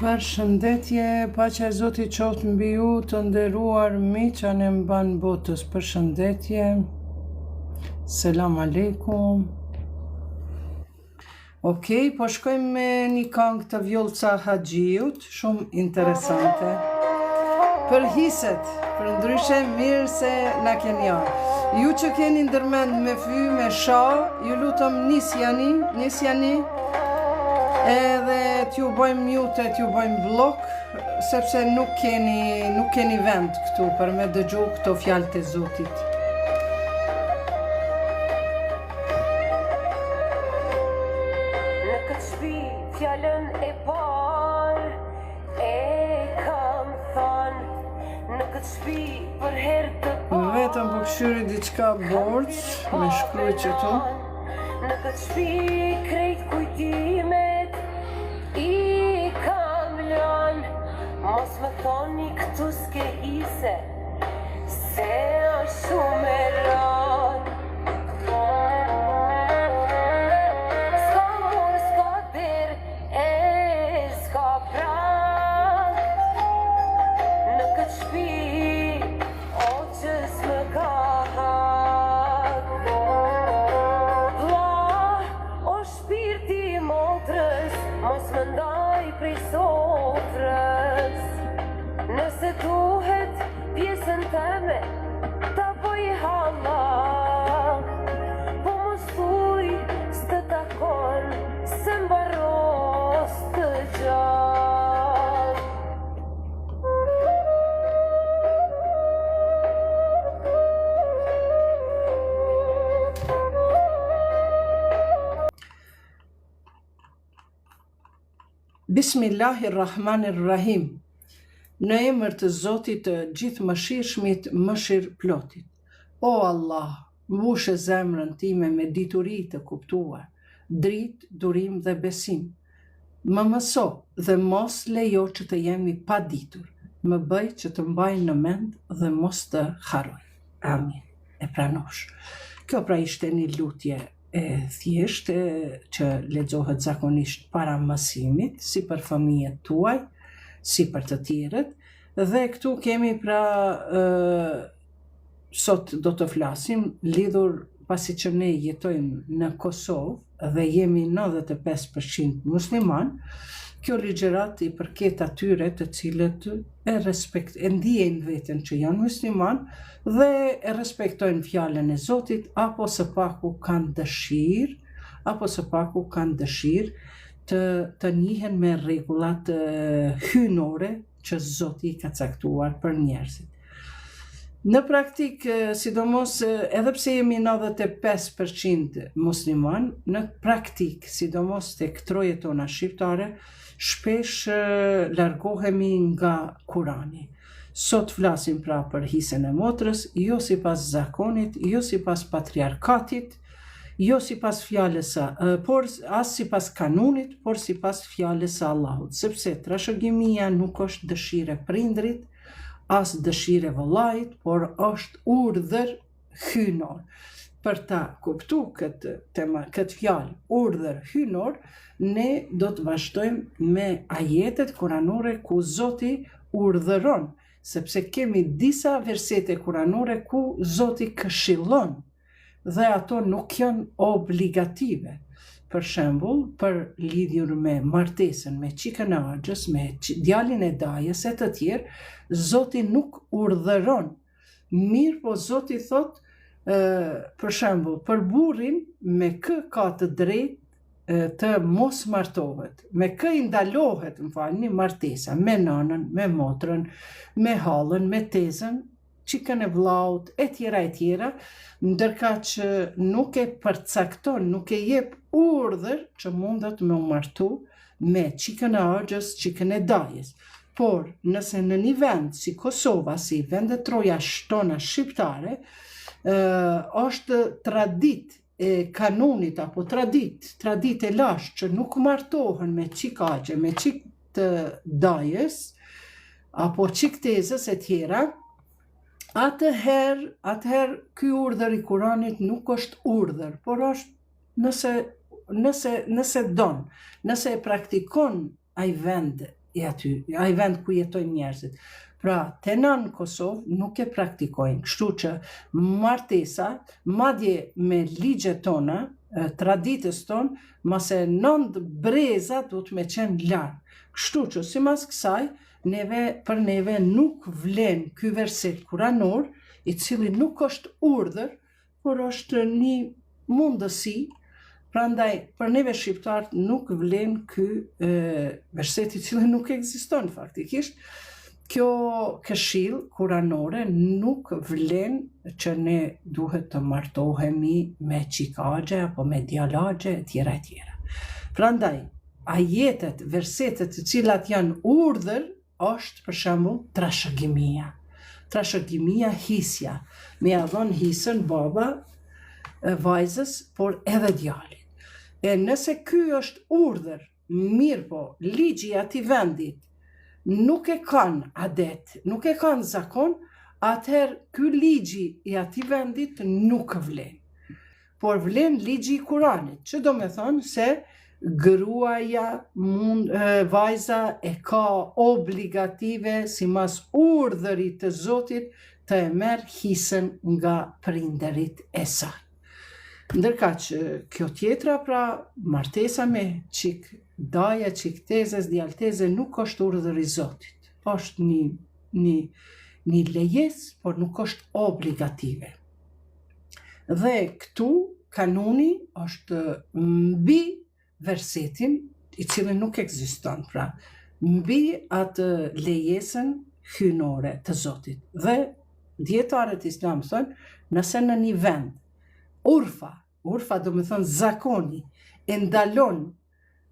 Përshëndetje, paqja e Zotit qoftë mbi ju, të nderuar miq anë mban botës. Përshëndetje. Selam aleikum. Okej, po shkojmë me një këngë të Vjollca Haxhiut, shumë interesante. Për hiset, për ndryshe mirë se na keni ardhur. Ju që keni ndërmend me fy, me sha, ju lutem nisjani. Edhe t'ju bëjmë mute, t'ju bëjmë blok, sepse nuk keni vend këtu për me dëgju këto fjalë të Zotit. Në këtë shpi fjallën e parë e kam thënë, në këtë shpi për herë të parë Vetëm po këshyri diçka borç, me shkruaj që tu. Në këtë shpi krejt kujtimet i kam lënë, mos më thoni këtu s'ke hise, se është shumë e rënë. S'ka mur, s'ka der, e s'ka prak, në këtë shpi, o qës më ka hak. Vlla, o shpirti i motrës, mos më ndaj prej sofrës. Nëse duhet pjesën teme, ta bëj halla, po mos thuj s'të takon, se mbaros të gjallë. Bismillahirrahmanirrahim. Në emër të Zotit të gjithëmëshirshmit, mëshirëplotit. O Allah, mbushë zemrën time me dituri të kuptuar, dritë, durim dhe besim. Më mëso dhe mos lejo që të jemi pa ditur. Më bëj që të mbaj në mend dhe mos të harroj. Amin. E pranosh. Kjo pra ishte një lutje e thjeshtë që lexohet zakonisht para mësimit, si për fëmijët tuaj, si për të tjerët, dhe këtu kemi pra sot do të flasim lidhur pasi që ne jetojmë në Kosovë dhe jemi 95% musliman. Kjo ligjërat i përket atyre të cilët e ndjejnë veten që janë musliman dhe e respektojnë fjalën e Zotit, apo së paku kanë dëshirë të njihen me rregullat hyjnore që Zoti i ka caktuar për njerëzit. Në praktik, sidomos edhe pse jemi 95% musliman, në praktik, sidomos tek trojet tona shqiptare, shpesh largohemi nga Kurani. Sot flasim pra për hisën e motrës, jo sipas zakonit, jo sipas patriarkatit, jo sipas fjalës por as sipas kanunit, por sipas fjalës së Allahut, sepse trashëgimia nuk është dëshirë e prindrit, as dëshirë e vëllait, por është urdhër hyjnor. Për ta kuptu këtë fjalë, urdhër hyjnor, ne do të vazhdojmë me ajetet kuranore ku Zoti urdhëron, sepse kemi disa versete kuranore ku Zoti këshillon dhe ato nuk janë obligative. Për shembull, për lidhur me martesën me çikën e Axhës, me djalin e dajës e të tjerë, Zoti nuk urdhëron. Mirë, po Zoti thot, për shembull, për burrin me kë ka të drejtë të mos martohet, me kë i ndalohet, martesa, me nënën, me motrën, me hallën, me tezën, çikën e vllaut, e tjera, ndërka që nuk e përcakton, nuk e jep urdhër që mundet me u martu me çikën e Axhës, çikën e dajës. Por, nëse në një vend si Kosova, si vendet troja tona shqiptare, është tradit e kanunit apo tradit e lashtë që nuk martohen me çik Axhe, me çik të dajës, apo çik tezës e tjera, atëherë ky urdhër i Kuranit nuk është urdhër, por është nëse don, nëse e praktikon ai vend i aty, ai vend ku jetojnë njerëzit. Pra, te na në Kosovë nuk e praktikojnë, kështu që martesa, madje me ligjet tona, traditës tonë, mase 9 breza duhet me qenë larë. Kështu që, simas kësaj, për neve nuk vlen ky verset kuranor, i cili nuk është urdhër, por është një mundësi. Prandaj, për neve shqiptarët nuk vlen ky verset i cili nuk ekziston faktikisht. Kjo këshill kuranore nuk vlen që ne duhet të martohemi me qikagje apo me djalagje e tjera e tjera. Prandaj, ajetet, versetet të cilat janë urdhër, është për shembull trashëgimia. Trashëgimia hisja. Me ia dhon hisën baba vajzës, por edhe djalit. E nëse ky është urdhër, mirë po, ligji i atij vendit nuk e kanë adet, nuk e kanë zakon, atëherë ky ligji i atij vendit nuk vlen. Por vlen ligji i Kuranit, që do me thonë se gruaja, vajza e ka obligative simas urdhërit të Zotit të e merr hisën nga prindërit e saj. Ndërka që kjo tjetra, pra martesa me qik daja, qik tezes, djalteze nuk është urdhër i Zotit. Është një lejes, por nuk është obligative. Dhe këtu kanuni është mbi versetin i cili nuk ekziston, pra mbi atë lejesën hynore të Zotit. Dhe dietarët islam thonë, nëse në një vend urfa do me thonë zakoni, e ndalon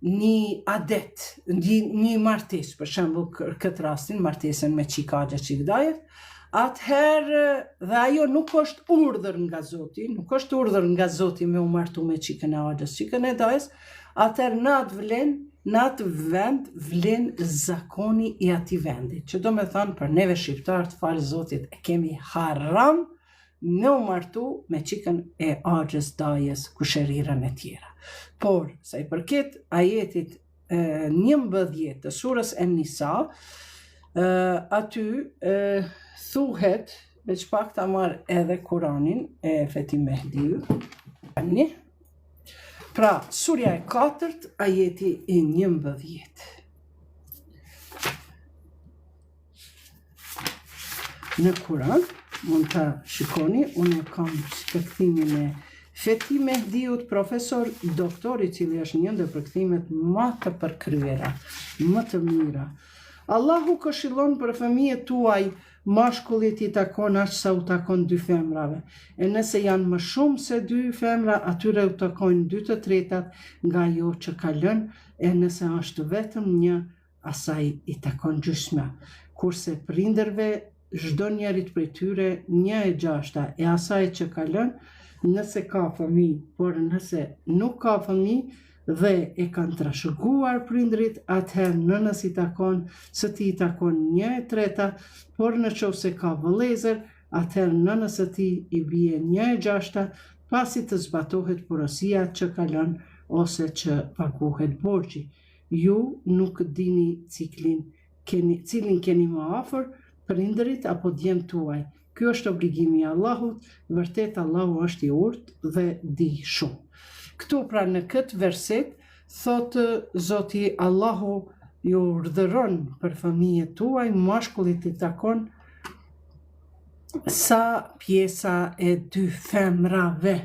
një adet, një martes, për shembull këtë rastin, martesën me qikagje qikdajet, atëherë dhe ajo nuk është urdhër nga Zoti, nuk është urdhër nga Zoti me u martu me qikën e agjes, qikën e dajes, atëherë në atë vend vlen zakoni i atij vendi, që do me thonë për neve shqiptarët, falë Zotit, e kemi haram në u martu me qikën e agjes, dajes, kushërirën e tjera. Por, sa i përket ajetit 11 të surës En-Nisa, aty thuhet, veç pak ta marr edhe Kuranin e Feti Mehdiu. Pra, surja e 4, ajeti i 11. Në Kuran, mund të shikoni, unë kam shpëkthimin e Feti Mehdiut, profesor doktor, i cili është një ndër përkthimet më të përkryera, më të mira. Allahu këshillon për fëmijët tuaj, mashkullit i takon aq sa u takon 2 femrave. E nëse janë më shumë se 2 femra, atyre u takojnë 2/3 nga ajo që ka lënë, e nëse është vetëm një, asaj i takon gjysma. Kurse prindërve, çdo njerit prej tyre 1/6 e asaj që ka lënë, nëse ka fëmijë, por nëse nuk ka fëmijë dhe e kanë trashëguar prindrit, atëherë nënës i takon, së ti i takon 1/3, por në qoftë se ka vëllezër, atëherë nënës së ti i bie 1/6, pasi të zbatohet porosia që ka lënë ose që paguhet borxhi. Ju nuk dini cilin keni më afër, prindërit apo djemt tuaj. Ky është obligimi i Allahut, vërtet Allahu është i urtë dhe di shumë. Këtu pra në këtë verset, thotë Zoti Allahu ju urdhëron për fëmijët tuaj, mashkullit i takon sa pjesa e 2 femrave.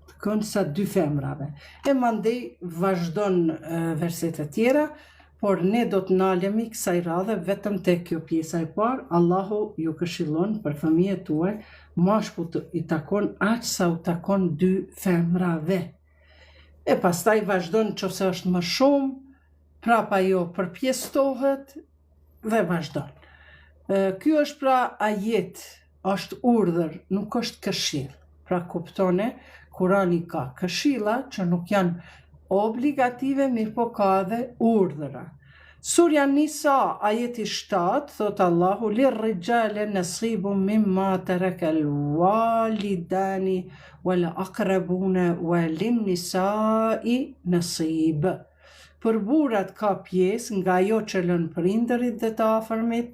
Takon sa 2 femrave. E mandej vazhdon versetet tjera, por ne do të nalemi kësaj radhe vetëm te kjo pjesa e parë. Allahu ju këshillon për fëmijët tuaj, mashkullit i takon aq sa u takon 2 femrave. E pastaj vazhdon nëse është më shumë, prapa jo përpjestohet dhe vazhdon. Ky është pra ajet, është urdhër, nuk është këshill. Pra kuptone, Kurani ka këshilla që nuk janë obligative, mirë po ka edhe urdhëra. Surja Nisa, ajeti 7, thot Allahu, lirrijali nasibun mimma taraka alwalidani wal aqrabuna walin nisa'i nasib. për burrat ka pjesë nga ajo që lën prindërit dhe të afërmit,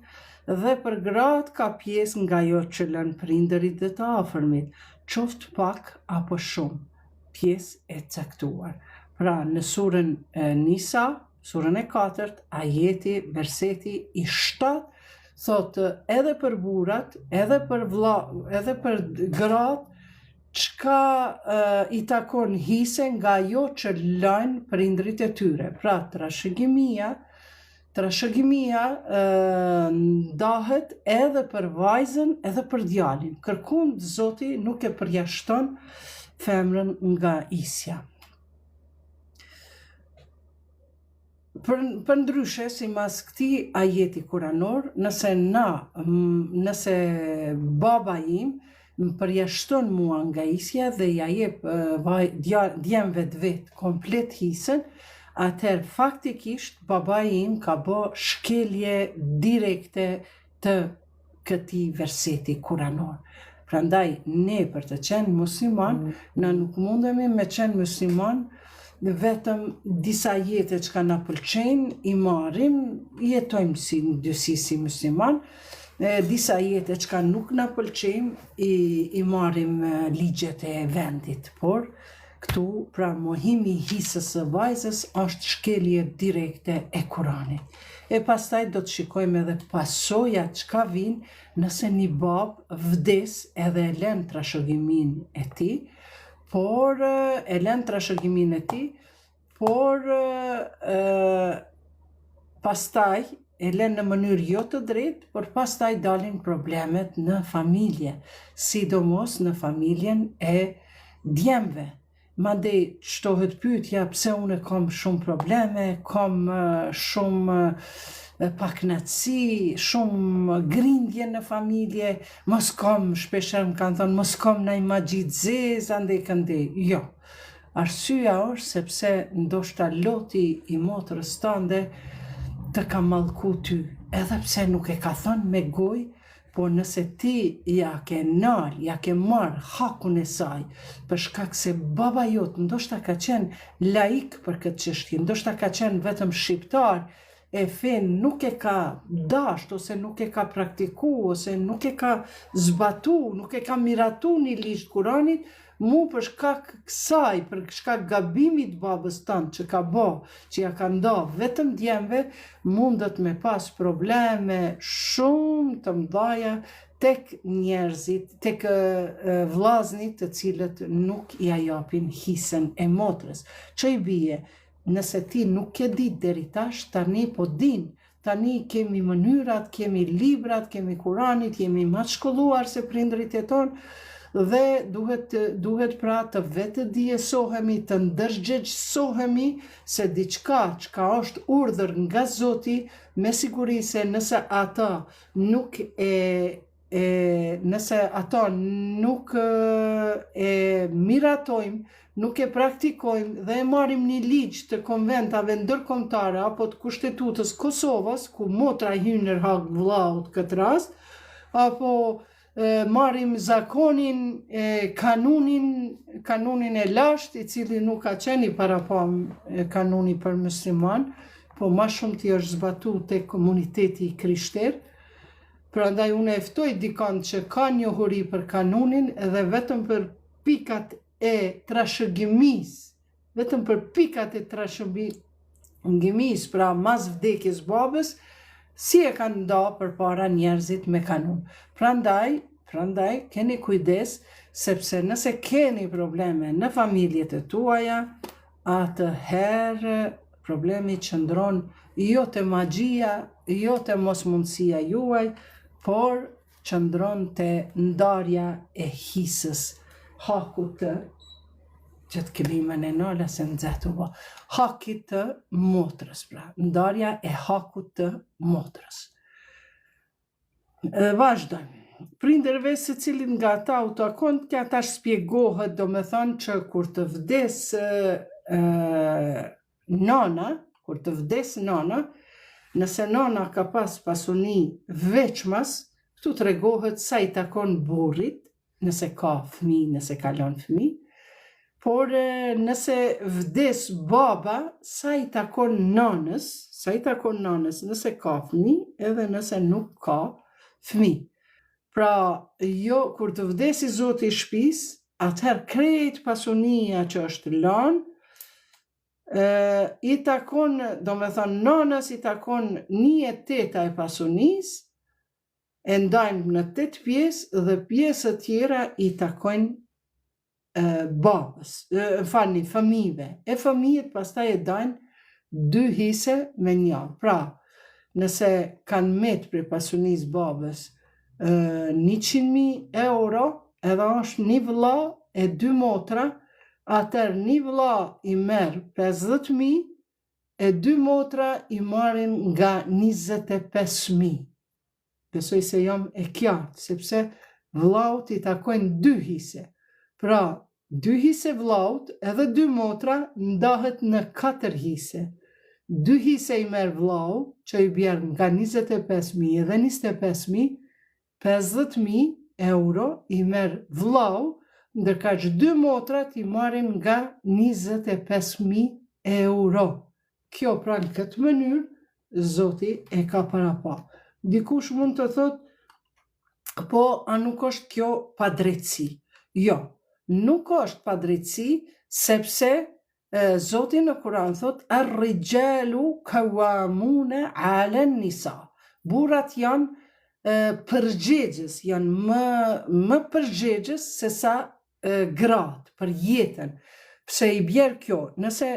dhe për gratë ka pjesë nga ajo që lën prindërit dhe të afërmit, qoftë pak apo shumë, pjesë e caktuar. Pra në surën Nisa, surën e 4, ajeti, verseti i 7, thotë edhe për burrat, edhe për gratë, çka i takon hise nga ajo që lajnë prindrit e tyre. Pra trashëgimia ndahet edhe për vajzën edhe për djalin. Kërkund Zoti nuk e përjashton femrën nga isja. Për ndryshe, si mas këtij ajeti kuranor, nëse baba im më përjashton mua nga isja dhe ja jep djemve të vet komplet hisën, atëherë faktikisht baba im ka bë shkelje direkte të këtij verseti kuranor. Prandaj ne për të qenë musliman, na nuk mundemi me qenë musliman vetëm disa jete që ka na pëlqejnë, i marrim, jetojmë si në dysi si musliman, disa jete që ka nuk na pëlqejnë, i marrim ligjet e vendit. Por këtu, pra mohimi i hisës së vajzës është shkelje direkte e Kuranit. E pastaj do të shikojmë edhe pasojat që ka vinë nëse një babë vdes edhe e lën trashëgimin e tij, por pastaj e lën në mënyrë jo të drejtë, por pastaj dalin problemet në familje, sidomos në familjen e djemve. Mandej shtohet pyetja pse unë kam shumë probleme, kam shumë paknatësi, shumë grindje në familje, mos kam, shpeshherë më kanë thënë, mos kam ndaj magji të zezë, ande kënde. Jo. Arsyeja është sepse ndoshta loti i motrës tënde të ka mallku ty, edhe pse nuk e ka thënë me gojë, por nëse ti ja ke marrë hakun e saj, për shkak se baba jot ndoshta ka qenë laik për këtë çështje, ndoshta ka qenë vetëm shqiptar, e fen nuk e ka dasht, ose nuk e ka praktiku, ose nuk e ka zbatu, nuk e ka miratu një ligj të Kuranit, mu për shkak kësaj, për shkak gabimit babës tanë që ka bë, që ja ka nda vetëm djemve, mundet me pas probleme shumë të mëdha tek njerëzit, tek vllaznit të cilët nuk ja japin hisën e motrës. Që i bie? Nëse ti nuk ke ditë deri tash, tani po din. Tani kemi mënyrat, kemi librat, kemi Kuranit, jemi më të shkolluar se prindërit e tonë, dhe duhet pra të vetë dijesohemi, të ndërgjegjësohemi se diçka që është urdhër nga Zoti, me siguri se nëse ata nuk e miratojmë, nuk e praktikojmë dhe e marrim një ligj të konventave ndërkombëtare apo të Kushtetutës Kosovës, ku motra hyn në hak vllaut këtë rast, apo marrim zakonin, kanunin e lashtë, i cili nuk ka qenë i parapam kanuni për musliman, po ma shumë ti është zbatu te komuniteti krishter. Prandaj unë e ftoj dikon që ka njohuri për kanunin dhe vetëm për pikat e trashëgimis, pra mas vdekjes babës, si e kanë nda përpara njerëzit me kanun. Prandaj keni kujdes, sepse nëse keni probleme në familjet e tuaja, atëherë problemi qëndron jo te magjia, jo te mosmundësia juaj, por qëndron te ndarja e hisës, hakut të që të kelimën e nëla se nëzëtu bo, hakit të motrës, pra, ndarja e hakut të motrës. Vazhdojmë. Prindërve se cilin nga ata u takon, që ata shpjegohet, do me thonë që kur të vdes nana, nëse nana ka pas pasuni veçmas, këtu të regohet sa i takon burrit, nëse ka fëmi, nëse ka lënë fëmi, por nëse vdes baba, sa i takon nanës, nëse ka fëmijë, edhe nëse nuk ka fëmijë. Pra, jo, kur të vdesi zoti i shtëpisë, atëherë krejt pasunia që është lanë, i takon, do me thonë, nanës i takon 1/8 e pasunisë, e ndajnë në 8 pjesë dhe pjesët tjera i takojnë babës, fëmijëve. E fëmijët pastaj e dajnë 2 hise me njërë. Pra, nëse kanë met për pasunisë babës 100.000 euro, edhe është një vëlla e 2 motra, atër një vëlla i merë 50.000, e 2 motra i marrin nga 25.000. Besoj se jam e qartë, sepse vëllaut i takojnë 2 hise. Pra, 2 hise vëllaut edhe 2 motra ndahet në 4 hise. 2 hise i merë vëllau, që i bjerë nga 25.000 edhe 25.000, 50.000 euro i merë vëllau, ndërka që 2 motrat i marrin nga 25.000 euro. Kjo pra në këtë mënyrë, zoti e ka para pa. Dikush mund të thot, po, a nuk është kjo padrejtësi? Jo, nuk është padrejtësi, sepse zoti në Kur'an thot, ar-rijalu qawwamuna 'ala an-nisa. Burrat janë përgjegjës, janë më përgjegjës se sa gratë për jetën. Pse i bjerë kjo? Nëse,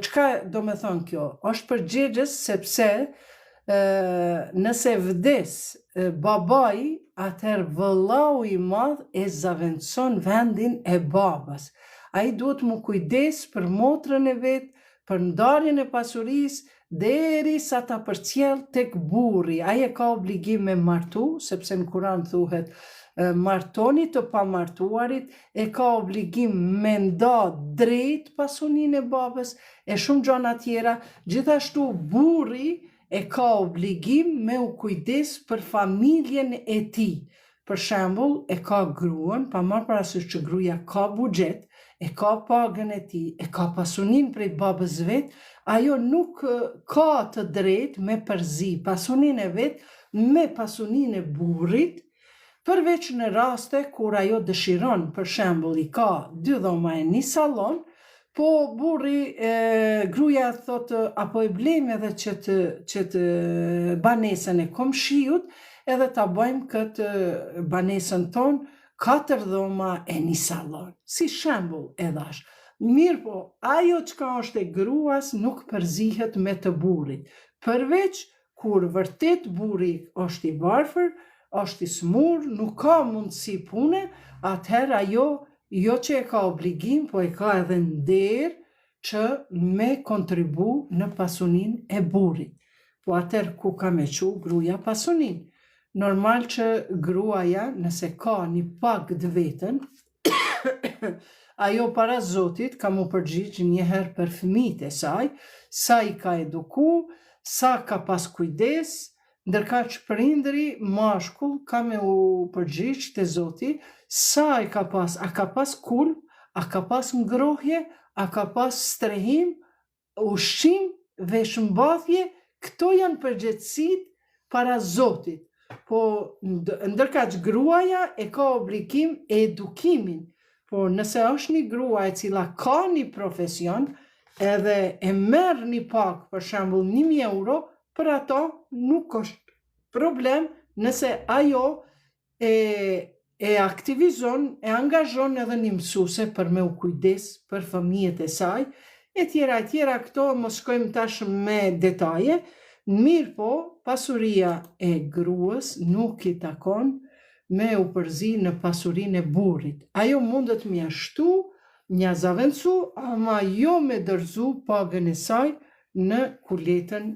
çka do me thonë kjo? Është përgjegjës sepse nëse vdes babai, atëherë vëllau i madh e zaventson vendin e babas. Ai duhet mu kujdes për motrën e vet, për ndarjen e pasurisë, derisa ta përcjell tek burri. Ai e ka obligim me martu, sepse në Kur'an thuhet martoni të pamartuarit, e ka obligim me nda drejt pasuninë e babës, e shumë gjëra tjera. Gjithashtu burri e ka obligim me u kujdes për familjen e tij. Për shembull, e ka gruan, pa marrë parasysh që gruaja ka buxhet, e ka pagën e tij, e ka pasuninë prej babës vet, ajo nuk ka të drejtë me përzi pasuninë e vet me pasuninë e burrit, përveç në raste kur ajo dëshiron, për shembull, i ka 2 dhoma e 1 sallon, po burri, gruaja thot, apo e blejmë edhe që të banesën e komshiut, edhe ta bëjmë këtë banesën tonë 4 dhoma e 1 sallon. Si shembull e dhash. Mirë po, ajo çka është e gruas nuk përzihet me të burrit. Përveç kur vërtet burri është i varfër, është i smur, nuk ka mundësi pune, atëherë ajo jo që e ka obligim, po e ka edhe nder që me kontribu në pasunin e burrit. Po atëherë ku ka me qu gruaja pasunin? Normal që gruaja, nëse ka një pagë të vetën, ajo para Zotit ka mu përgjigj njëherë për fëmijët e saj, sa i ka eduku, sa ka pas kujdes, ndërka që prindri mashkull ka me u përgjigj të Zoti, sa i ka pas, a ka pas kulp, a ka pas ngrohje, a ka pas strehim, ushqim, veshmbathje, këto janë përgjegjësit para Zotit. Po ndërka që gruaja e ka obligim edukimin, po nëse është një grua e cila ka një profesion, edhe e merr një pak, për shembull 1.000 euro, për ato nuk është problem nëse ajo e aktivizon, e angazhon edhe një mësuese për me u kujdes për fëmijët e saj, e tjera këto mos shkojmë tash me detaje. Mirë po, pasuria e gruas nuk i takon me u përzi në pasurinë e burrit. Ajo mundet mjashtu, mja zaventsu, ama jo me dërzu pagën e saj në kuletën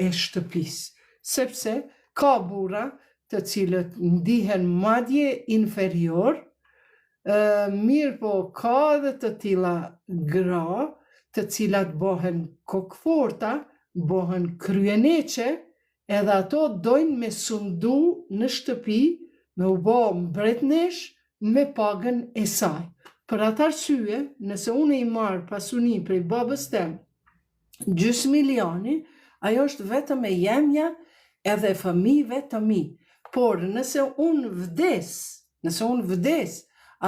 e shtëpisë. Sepse ka burra të cilët ndihen madje inferior, mirë po ka edhe të tilla gra, të cilat bëhen kokforta, bëhen kryeneqe, edhe ato dojnë me sundu në shtëpi, me u bë mbretnesh me pagën e saj. Për atë arsye, nëse unë i marr pasuni prej babës tem, gjysmë milioni, ajo është vetëm e jemja edhe e fëmijëve të mi. Por nëse unë vdes,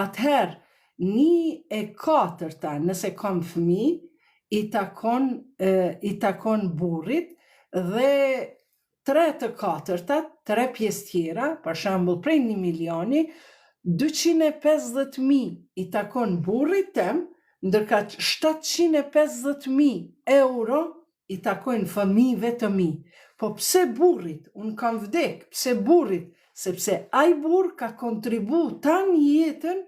atëherë 1/4, nëse kam fëmijë, i takon burrit dhe 3/4, 3 pjesë tjera, për shembull prej 1 milioni, 250.000 i takon burrit tem, ndërka 750.000 euro i takojnë fëmijëve të mi. Po pse burrit? Unë kam vdek. Pse burrit? Sepse ai burr ka kontribu tanë jetën,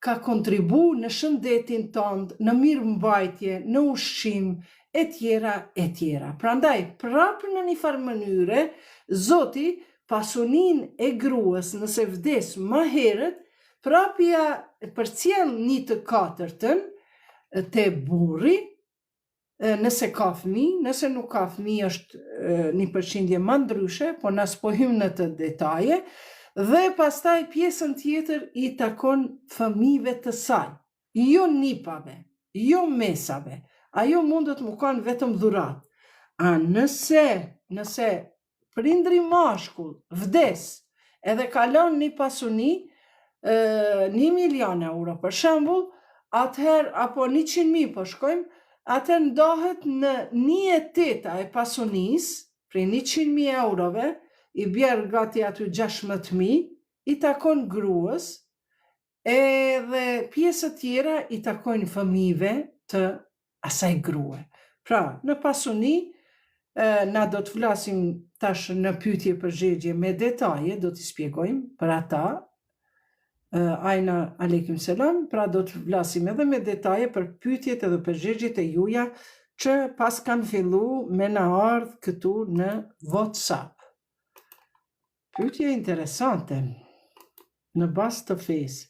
ka kontribu në shëndetin tënd, në mirëmbajtje, në ushqim, e tjera. Prandaj, prapë në një farë mënyre, Zoti pasunin e gruas nëse vdes më herët, prapja përcjell 1/4 te burri, nëse ka fëmijë, nëse nuk ka fëmijë është një përqindje më ndryshe, po na s'po hym në të detaje, dhe pastaj pjesën tjetër i takon fëmijëve të saj, jo nipave, jo mesave, ajo mundet më kanë vetëm dhurat. A nëse prindri mashkull vdes edhe kalon një pasuni, 1 milion euro për shembull, atëherë, apo 100.000 po shkojmë, atëherë ndahet në 1/8 e pasunisë, prej 100.000 eurove, i bjerë gati aty 16.000, i takon gruas, edhe pjesët tjera i takojnë fëmijëve të asaj grue. Pra, në pasuni, na do të flasim tash në pyetje përgjigje me detaje, do t'i shpjegojmë për ata, Ajna aleikum selam, pra do të flasim edhe me detaje për pyetjet edhe përgjigjet e juaja që pas kanë fillu me na ardhë këtu në WhatsApp. Pyetje interesante, në bazë të fesë.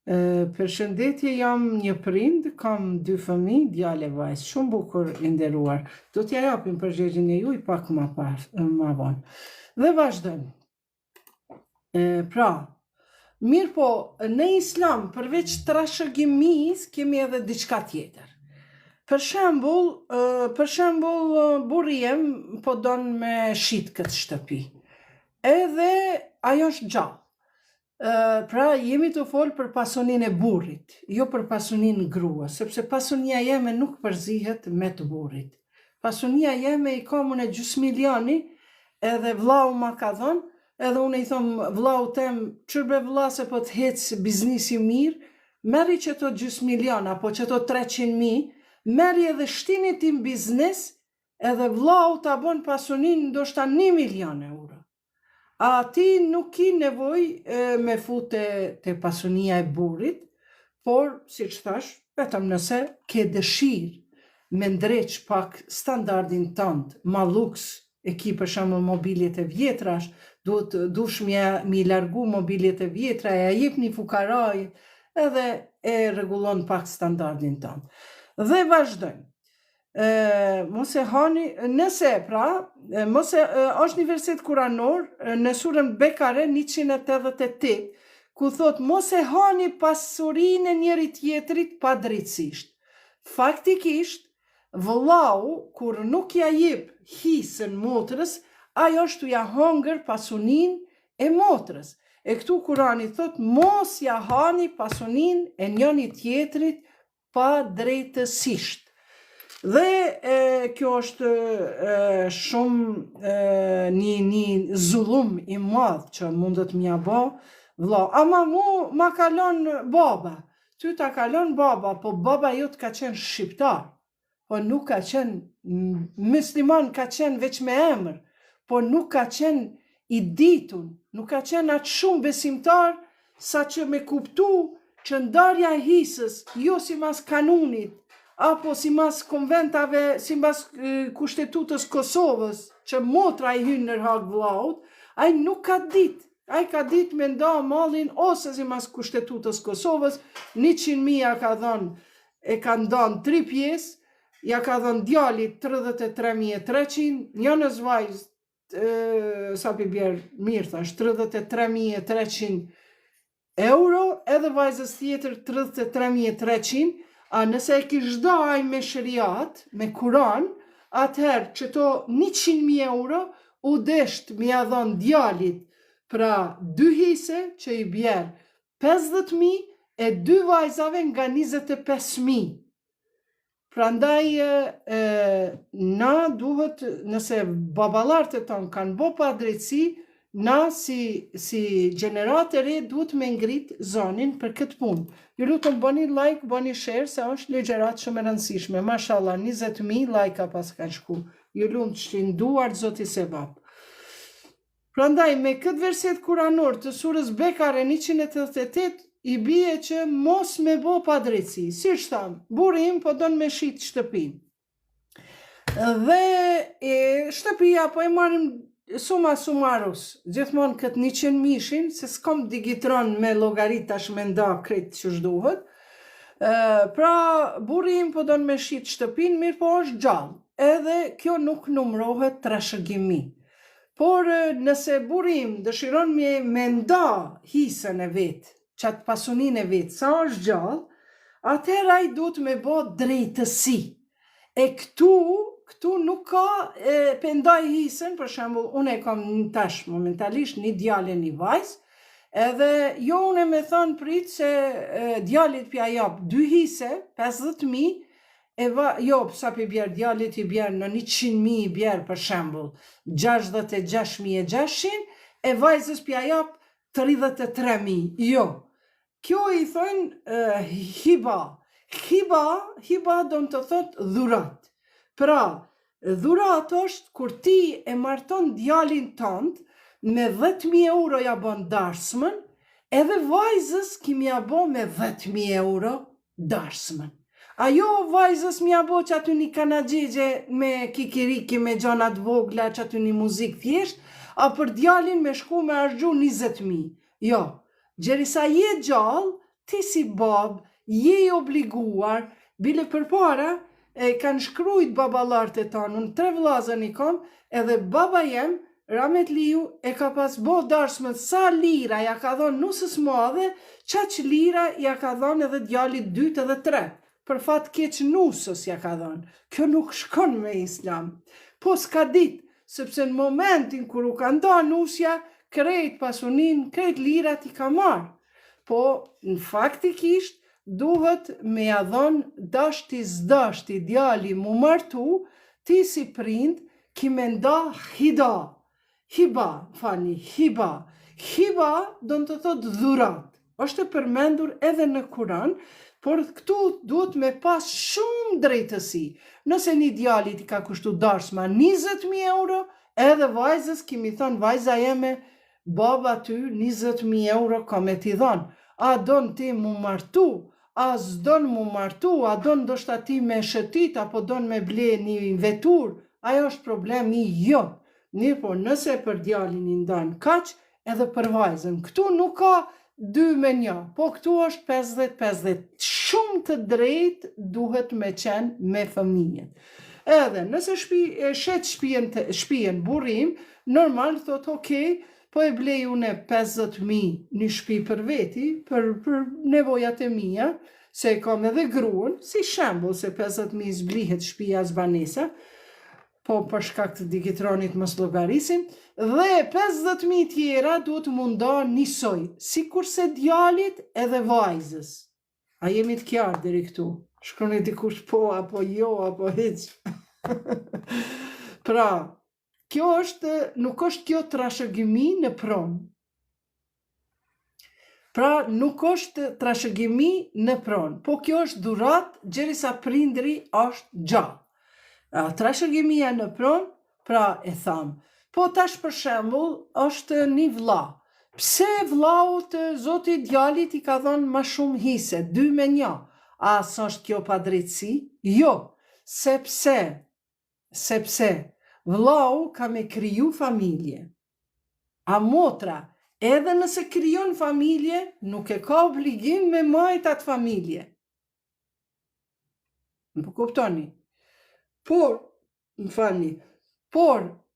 Përshëndetje, jam një prind, kam 2 fëmijë, djalë e vajzë, shumë bukur i nderuar. Do t'ja japim përgjigjen e juaj pak më vonë. Dhe vazhdojmë. Pra, mirë po, në islam, përveç trashëgimisë, kemi edhe diçka tjetër. Për shembull, burri jem po don me shit këtë shtëpi. Edhe ajo është gjallë. Pra jemi të folë për pasunin e burrit, jo për pasunin gruas, sepse pasunia jeme nuk përzihet me të burrit. Pasunia jeme i ka unë 2 milioni, edhe vllau ma ka thonë, edhe unë i thomë vllau tem, çërbe vlla se po të hecë biznisi mirë, merri që to 2 milion, apo që to 300.000, merri edhe shtini tim biznes, edhe vllau ta bon pasunin ndoshta 1 milion euro. A ti nuk ki nevoj me fute të pasunia e burrit, por, si që thash, vetëm nëse ke dëshirë me ndreq pak standardin tënd, ma luks, e ki për shembull mobiljet e vjetrash, dush mi largu mobiljet e vjetra, e jep një fukaraj, edhe e rregullon pak standardin tënd. Dhe vazhdojmë. Mos e hani, nëse pra, është një verset kuranor në surën Bekare 188, ku thot mos e hani pasurinë e njëri tjetrit pa drejtësisht. Faktikisht, vëllau, kur nuk ja jep hisën motrës, ajo është ja hongër pasunin e motrës. E këtu Kurani thot mos ja hani pasunin e njëri tjetrit pa drejtësisht. Dhe kjo është shumë një zullum i madh që mundet m'ja bë vëlla. Ama mu ma kalon baba, ty ta kalon baba, po baba jot ka qenë shqiptar, po nuk ka qenë musliman, ka qenë veç me emër, po nuk ka qenë i ditun, nuk ka qenë atë shumë besimtar sa që me kuptu që ndarja e hisës, jo si mas kanunit, apo si mas konventave, si mas kushtetutës Kosovës, që motra i hynë në hak vllaut, ai nuk ka ditë. Ai ka ditë me nda mallin ose si mas kushtetutës Kosovës, 100.000 ja ka dhënë, e ka ndonë 3 pjesë, ja ka dhënë djalit 33.300, njënës vajzë sa pi bjerë mirë thash, 33.300 euro, edhe vajzës tjetër 33.300, a nëse e kish daj me shëriat, me kuran, atëherë që to 100.000 euro u desht mi a dhon djalit pra 2 hise që i bjerë 50.000 e 2 vajzave nga 25.000. Prandaj na duhet, nëse babalartë tonë kanë bo pa drejtësi, na si gjenerat e re duhet me ngrit zonin për këtë punë. Ju lutem bëni like, bëni share, se është legjerat shumë e rëndësishme. Mashallah, 20.000 like pas kanë shku. Ju lutem shlinduar Zoti Sebap. Prandaj, me këtë verset kuranor të surës Bekare 188, i bie që mos me bo pa drejtësi. Si që thamë, burri im po don me shit shtëpin. Dhe shtëpia po e marim suma sumarus, gjithmonë këtë 100 mishin, se s'kom digitron me logarit tash me nda krejt që shduhet. Pra, burri im po don me shit shtëpin, mirë po është gjallë. Edhe kjo nuk numrohet trashëgimi. Por nëse burri im dëshiron me nda hisën e vetë, qatë pasunin e vetë, sa është gjallë, atëherë ai duhet me bo drejtësi. E këtu nuk ka pendaj hisën, për shembull, unë e kam tash momentalisht një djalë e një vajzë, edhe jo unë me thonë prit se djalit pja jap 2 hise, 50.000, jo, sa pi bjerë djalit i bjerë në 100.000 i bjerë, për shembull, 66.600, e vajzës pja jap 33.000, jo. Kjo i thonë hiba. Hiba do të thotë dhurat. Pra, dhurat është kur ti e marton djalin tënd me 10.000 euro ja bon darsmën, edhe vajzës kimi ja bo me 10.000 euro darsmën. Ajo vajzës mi ja bo që aty një kanagjeje me kikiriki, me gjonat vogla, që aty një muzik thjesht, a për djalin me shku me argju 20.000. Jo. Gjerisa je gjallë, ti si bab, je i obliguar, bile përpara, kanë shkrujt babalartë e tonë, unë 3 vllazën i kom, edhe baba jem, Ramet Liu, e ka pas bo darsmët sa lira ja ka dhonë nusës madhe, qaq lira ja ka dhonë edhe djalit 2 edhe 3, për fat keq nusës ja ka dhonë. Kjo nuk shkon me islam. Po s'ka dit, sepse në momentin kur u ka nda nusja, krejt pasunin, krejt lirat i ka marë. Po, në faktikisht, duhet me adhon dashti zdashti djali mu martu, ti si prind, ki me nda hiba. Hiba do të thot dhurat. Është përmendur edhe në Kuran, por këtu duhet me pas shumë drejtësi. Nëse një djalit i ka kushtu darsma 20.000 euro, edhe vajzës kimi thonë vajza jeme, baba ty 20.000 euro ka me t'i dhonë. A don ti mu martu, a s'don mu martu, a don ndoshta ti me shëtit, apo don me ble një vetur, ajo është problemi jo. Mirë po, nëse për djalin i ndan kaq, edhe për vajzën. Këtu nuk ka 2 me 1, po këtu është 50-50. Shumë të drejt duhet me qenë me fëmijën. Edhe, nëse shet shpijen burim, normal thot, okej, po e blej une 50.000 një shpi për veti, për nevojat e mija, se kam edhe gruën, si shembull se 50.000 zblihet shpia zbanesa, po për shkak të digitronit mos llogarisim, dhe 50.000 tjera duhet munda njësoj, si kurse djalit edhe vajzës. A jemi të qartë deri këtu? Shkroni dikush po, apo jo, apo hiç. Pra, nuk është kjo trashëgimi në pronë. Pra, nuk është trashëgimi në pronë, po kjo është dhurat gjerisa prindri është gjallë. Trashëgimia në pronë, pra e thamë. Po tash për shembull është një vlla. Pse vllaut zoti djalit i ka dhënë më shumë hise, 2 me 1? A s'është kjo pa drejtësi? Jo, sepse vllau ka me kriju familje. A motra, edhe nëse krijon familje, nuk e ka obligim me majt atë familje. Më kuptoni? Por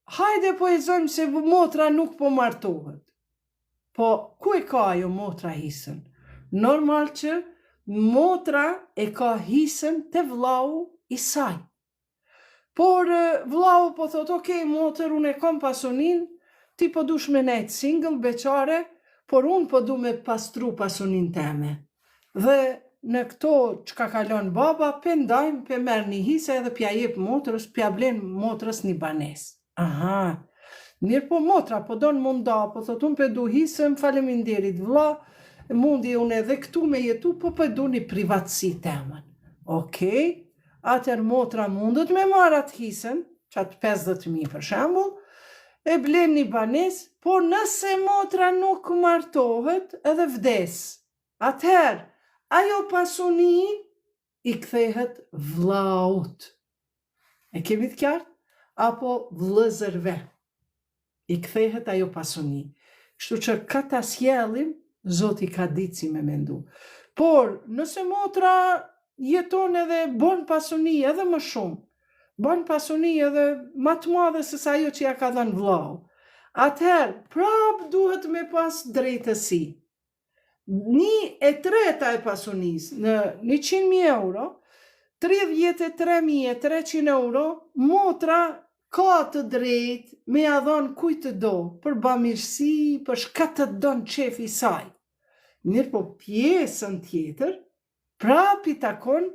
hajde po e zojmë se motra nuk po martohet. Po, ku e ka ajo motra hisën? Normal që motra e ka hisën të vllau i saj. Por vllau po thot, okej, motër, unë e kam pasunin, ti po dush me nejtë single, beqare, por unë po du me pastru pasunin teme. Dhe në këto që ka kalon baba, pendajmë, pe merë një hise edhe pja jep motrës, pja blen motrës një banes. Aha, mirë po motra, po donë munda, po thot, unë pe du hisëm, faleminderit vlla, mundi unë edhe këtu me jetu, po pe du një privatësi temën. Okej, atër motra mundet me marrë atë hisën, që atë 50.000 për shembull, e blen një banes, por nëse motra nuk martohet edhe vdes, atëherë, ajo pasuni i kthehet vllaut. E kemi të qartë? Apo vëllezërve. I kthehet ajo pasuni. Kështu që ka ta sjellim, Zoti ka ditë si me mendu. Por, nëse motra jeton edhe bon pasuni edhe më shumë, bon pasuni edhe më të madhe se sa ajo që ja ka dhënë vllau, atëherë, prap duhet me pas drejtësi. 1/3 e pasunisë në 100.000 euro, 33.300 euro, motra ka të drejt me ja dhënë kujt të do, për bamirësi, për shkat të donë qefi saj. Mirë po pjesën tjetër, prap i takon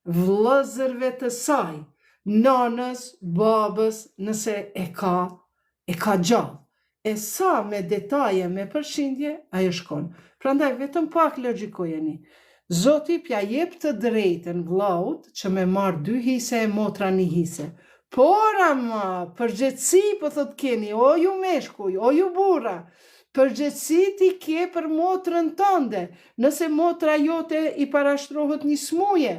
vëllezërve të saj, nanës, babës, nëse e ka gjallë. E sa me detaje, me përshindje, ajo shkon. Prandaj vetëm pak logjikojeni. Zoti pja jep të drejtën vllaut që me marr 2 hise e motra 1 hise. Por ama, përgjithësi po thot keni, o ju meshkuj, o ju burra, përgjithësi ti ke për motrën tënde. Nëse motra jote i parashtrohet një smuje,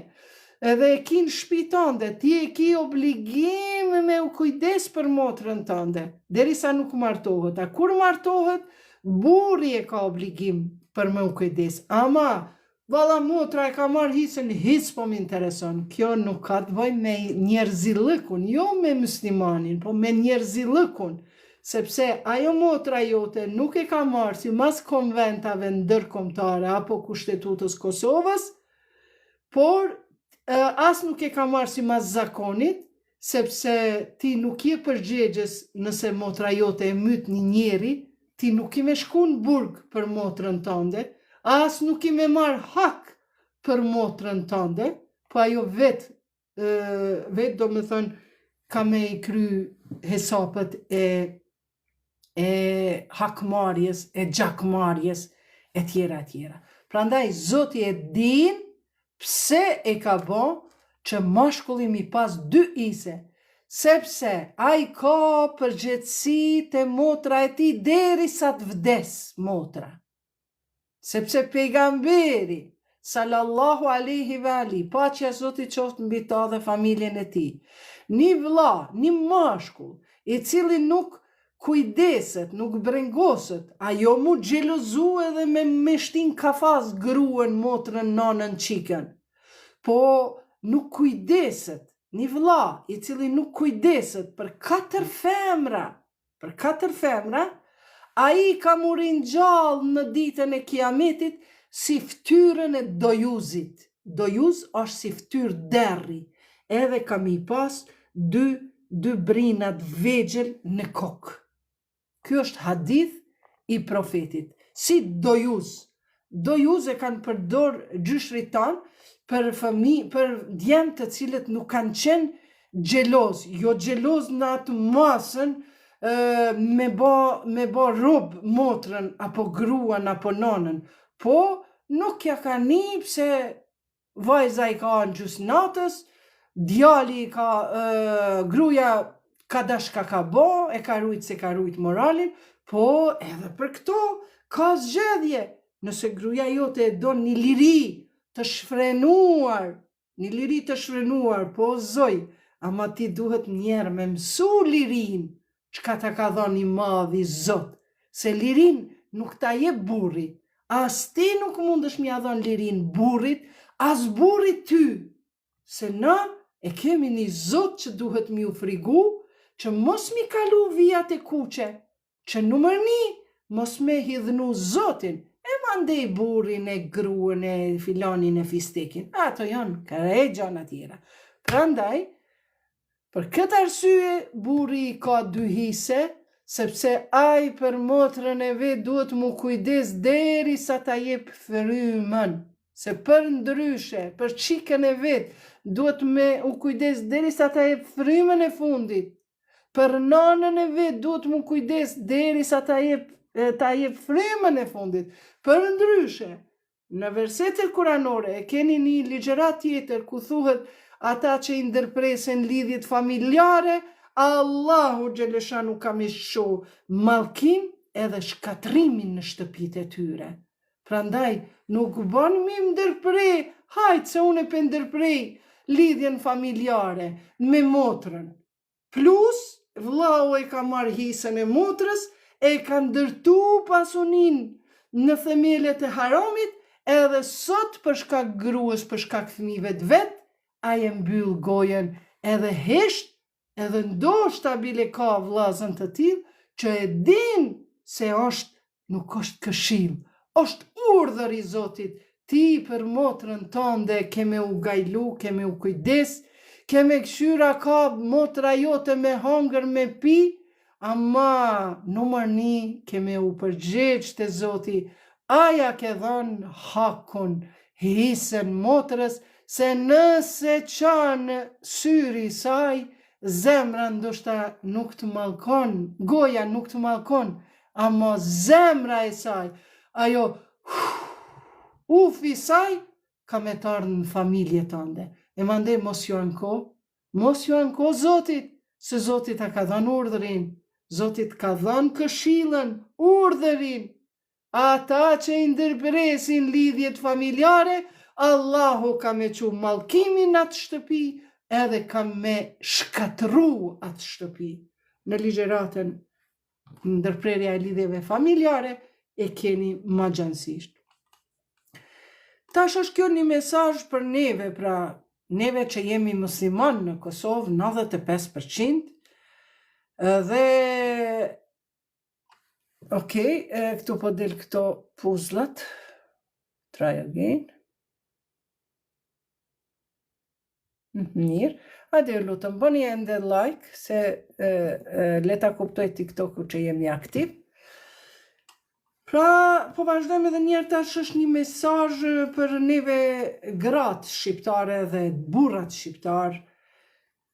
edhe e ki në shtëpi tënde, ti e ki obligim me u kujdes për motrën tënde, derisa nuk martohet. A kur martohet, burri e ka obligim për me u kujdes. Ama, valla motra e ka marrë hisën, hiç po më intereson. Kjo nuk ka të bëjë me njerëzillëkun, jo me muslimanin, po me njerëzillëkun. Sepse ajo motra jote nuk e ka marrë si mas konventave ndërkombëtare apo Kushtetutës Kosovës, por as nuk e ka marrë si mas zakonit, sepse ti nuk je përgjegjës nëse motra jote e myt një njeri, ti nuk i me shku në burg për motrën tënde, as nuk i me marrë hak për motrën tënde, po ajo vetë do me thënë ka me i kry hesapët e hakmarjes, e gjakmarjes, e tjera. Prandaj, Zoti e din pse e ka bo që mashkulli mi pas 2 hise, sepse a i ka përgjithësi të motra e ti deri sa të vdes motra. Sepse pejgamberi, sallallahu alaihi ve ali, paqja Zoti qoftë mbi ta dhe familjen e tij, një vlla, një mashkull, i cili nuk kujdeset, nuk brengoset, ajo mu xhelozu edhe me shtin kafaz gruën, motrën, nanën, qikën. Po nuk kujdeset, një vlla i cili nuk kujdeset për 4 femra, ai ka murin gjallë në ditën e kiametit si ftyrën e dojuzit. Dojuz është si ftyrë derri, edhe kam i pas 2 brinat vegjël në kokë. Ky është hadith i profetit. Si dojuz. Dojuz e kanë përdor gjyshrit tanë për djemë të cilët nuk kanë qenë xheloz. Jo xheloz në atë masën me bo rob motrën, apo gruan, apo nanën. Po nuk ja ka një pse vajza i ka në gjysmë natës, djali ka, gruaja ka dashka ka bo, e ka rujt se ka rujt moralin, po edhe për këto ka zgjedhje. Nëse gruaja jote do një liri të shfrenuar, po zoj, ama ti duhet njerë me mësu lirin, çka ta ka dhënë i madhi Zot, se lirin nuk ta jep burri, as ti nuk mundesh m'ia dhënë lirin burrit, as burrit ty, se na e kemi një Zot që duhet mi u frigu, që mos mi kalu vijat e kuqe, që numër 1, mos me hidhnu Zotin, e mandej burin e gruën e filanin e fistekin. Ato janë kare gjana tjera. Prandaj, për këtë arsye, buri ka 2 hise, sepse ai për motrën e vet duhet mu kujdes deri sa ta jep frymën. Se për ndryshe, për qikën e vet, duhet me u kujdes deri sa ta jep frymën e fundit. Për nanën e vet duhet mu kujdes deri sa ta jep frymën e fundit. Për ndryshe, në versetet kuranore e keni një ligjërat tjetër ku thuhet ata që i ndërpresen lidhjet familjare, Allahu Gjeleshanu ka me sho mallkim edhe shkatrimin në shtëpit e tyre. Prandaj, nuk ban mi ndërprej, hajtë se unë e pe ndërprej lidhjen familjare me motrën. Plus, vllau e ka marrë hisën e motrës, e ka ndërtu pasunin në themelet e haramit, edhe sot për shkak gruas, për shkak fëmijëve të vet, ai e mbyll gojen edhe hesht, edhe ndoshta bile ka vllazën të tillë që e din se nuk është këshill, është urdhër i Zotit, ti për motrën tënde keme u gajlu, keme u kujdes, keme këshyra ka motra jote me hangër me pi, ama numër 1 keme u përgjegjë te Zoti, aja ke dhënë hakun, hisën motrës, se nëse qanë syri saj, zemra ndoshta nuk të mallkon, goja nuk të mallkon, ama zemra e saj, ajo ufi saj, ka me të ardhë në familje tënde. E mande mos ju anko Zotit, se Zotit a ka dhënë urdhërin, Zotit ka dhënë këshillën, urdhërin, ata që i ndërpresin lidhjet familjare, Allahu ka me qu mallkimin atë shtëpi, edhe ka me shkatru atë shtëpi. Në ligjëratën ndërprerja e lidhjeve familjare e keni ma gjansisht. Tash është kjo një mesazh për neve, pra neve që jemi musliman në Kosovë, 95%, dhe këtu po del këto puzzlat. Try again. Mirë, hajde lutëm, bëni ende like, se leta kuptoj TikTok-u që jemi aktiv. Pra, po vazhdojmë edhe njerë tash është një mesazh për neve gratë shqiptare dhe burrat shqiptar,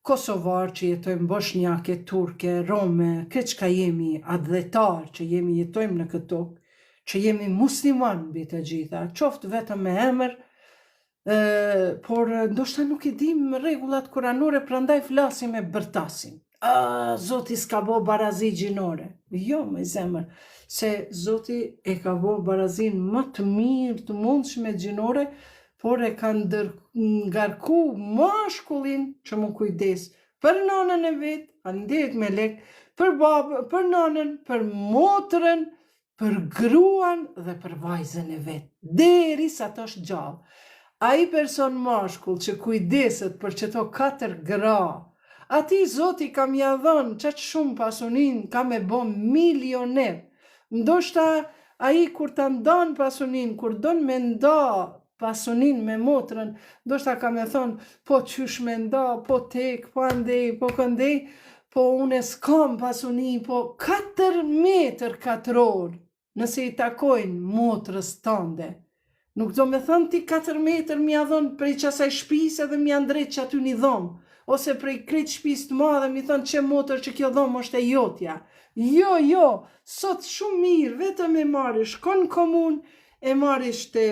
kosovar që jetojmë bosnjake, turke, rome, këtë çka jemi, adhetar që jemi jetojmë në këtë tokë, që jemi musliman mbi të gjitha, qoftë vetëm me emër, por ndoshta nuk i dim rregullat kuranore, prandaj flasim e bërtasim. Zoti s'ka bo barazi gjinore. Jo, me zemër, se Zoti e ka bo barazin më të mirë të mundshme gjinore, por e ka ngarku mashkullin që mu kujdes për nanën e vet, andet me lek, për babën, për nanën, për motrën, për gruan dhe për vajzën e vet, deri sa të është gjallë. Ai person mashkull që kujdeset për qëto 4 gra, ati Zoti ka mja dhënë qaq shumë pasunin, ka me bo milioner. Ndoshta ai kur ta ndan pasunin, kur don me nda pasunin me motrën, ndoshta ka me thonë, po qysh me nda, po tek, po andej, po këndej, po unë s'kam pasuni, po 4 metër katror, nëse i takojnë motrës tënde. Nuk do me thënë ti 4 metër mi a dhonë prej qasaj shpis edhe mi a ndrejt që aty një dhomë, ose prej krejt shpis të madhe mi thënë që motër që kjo dhomë është e jotja. Jo, sot shumë mirë, vetëm e marish, kon komun, e marish të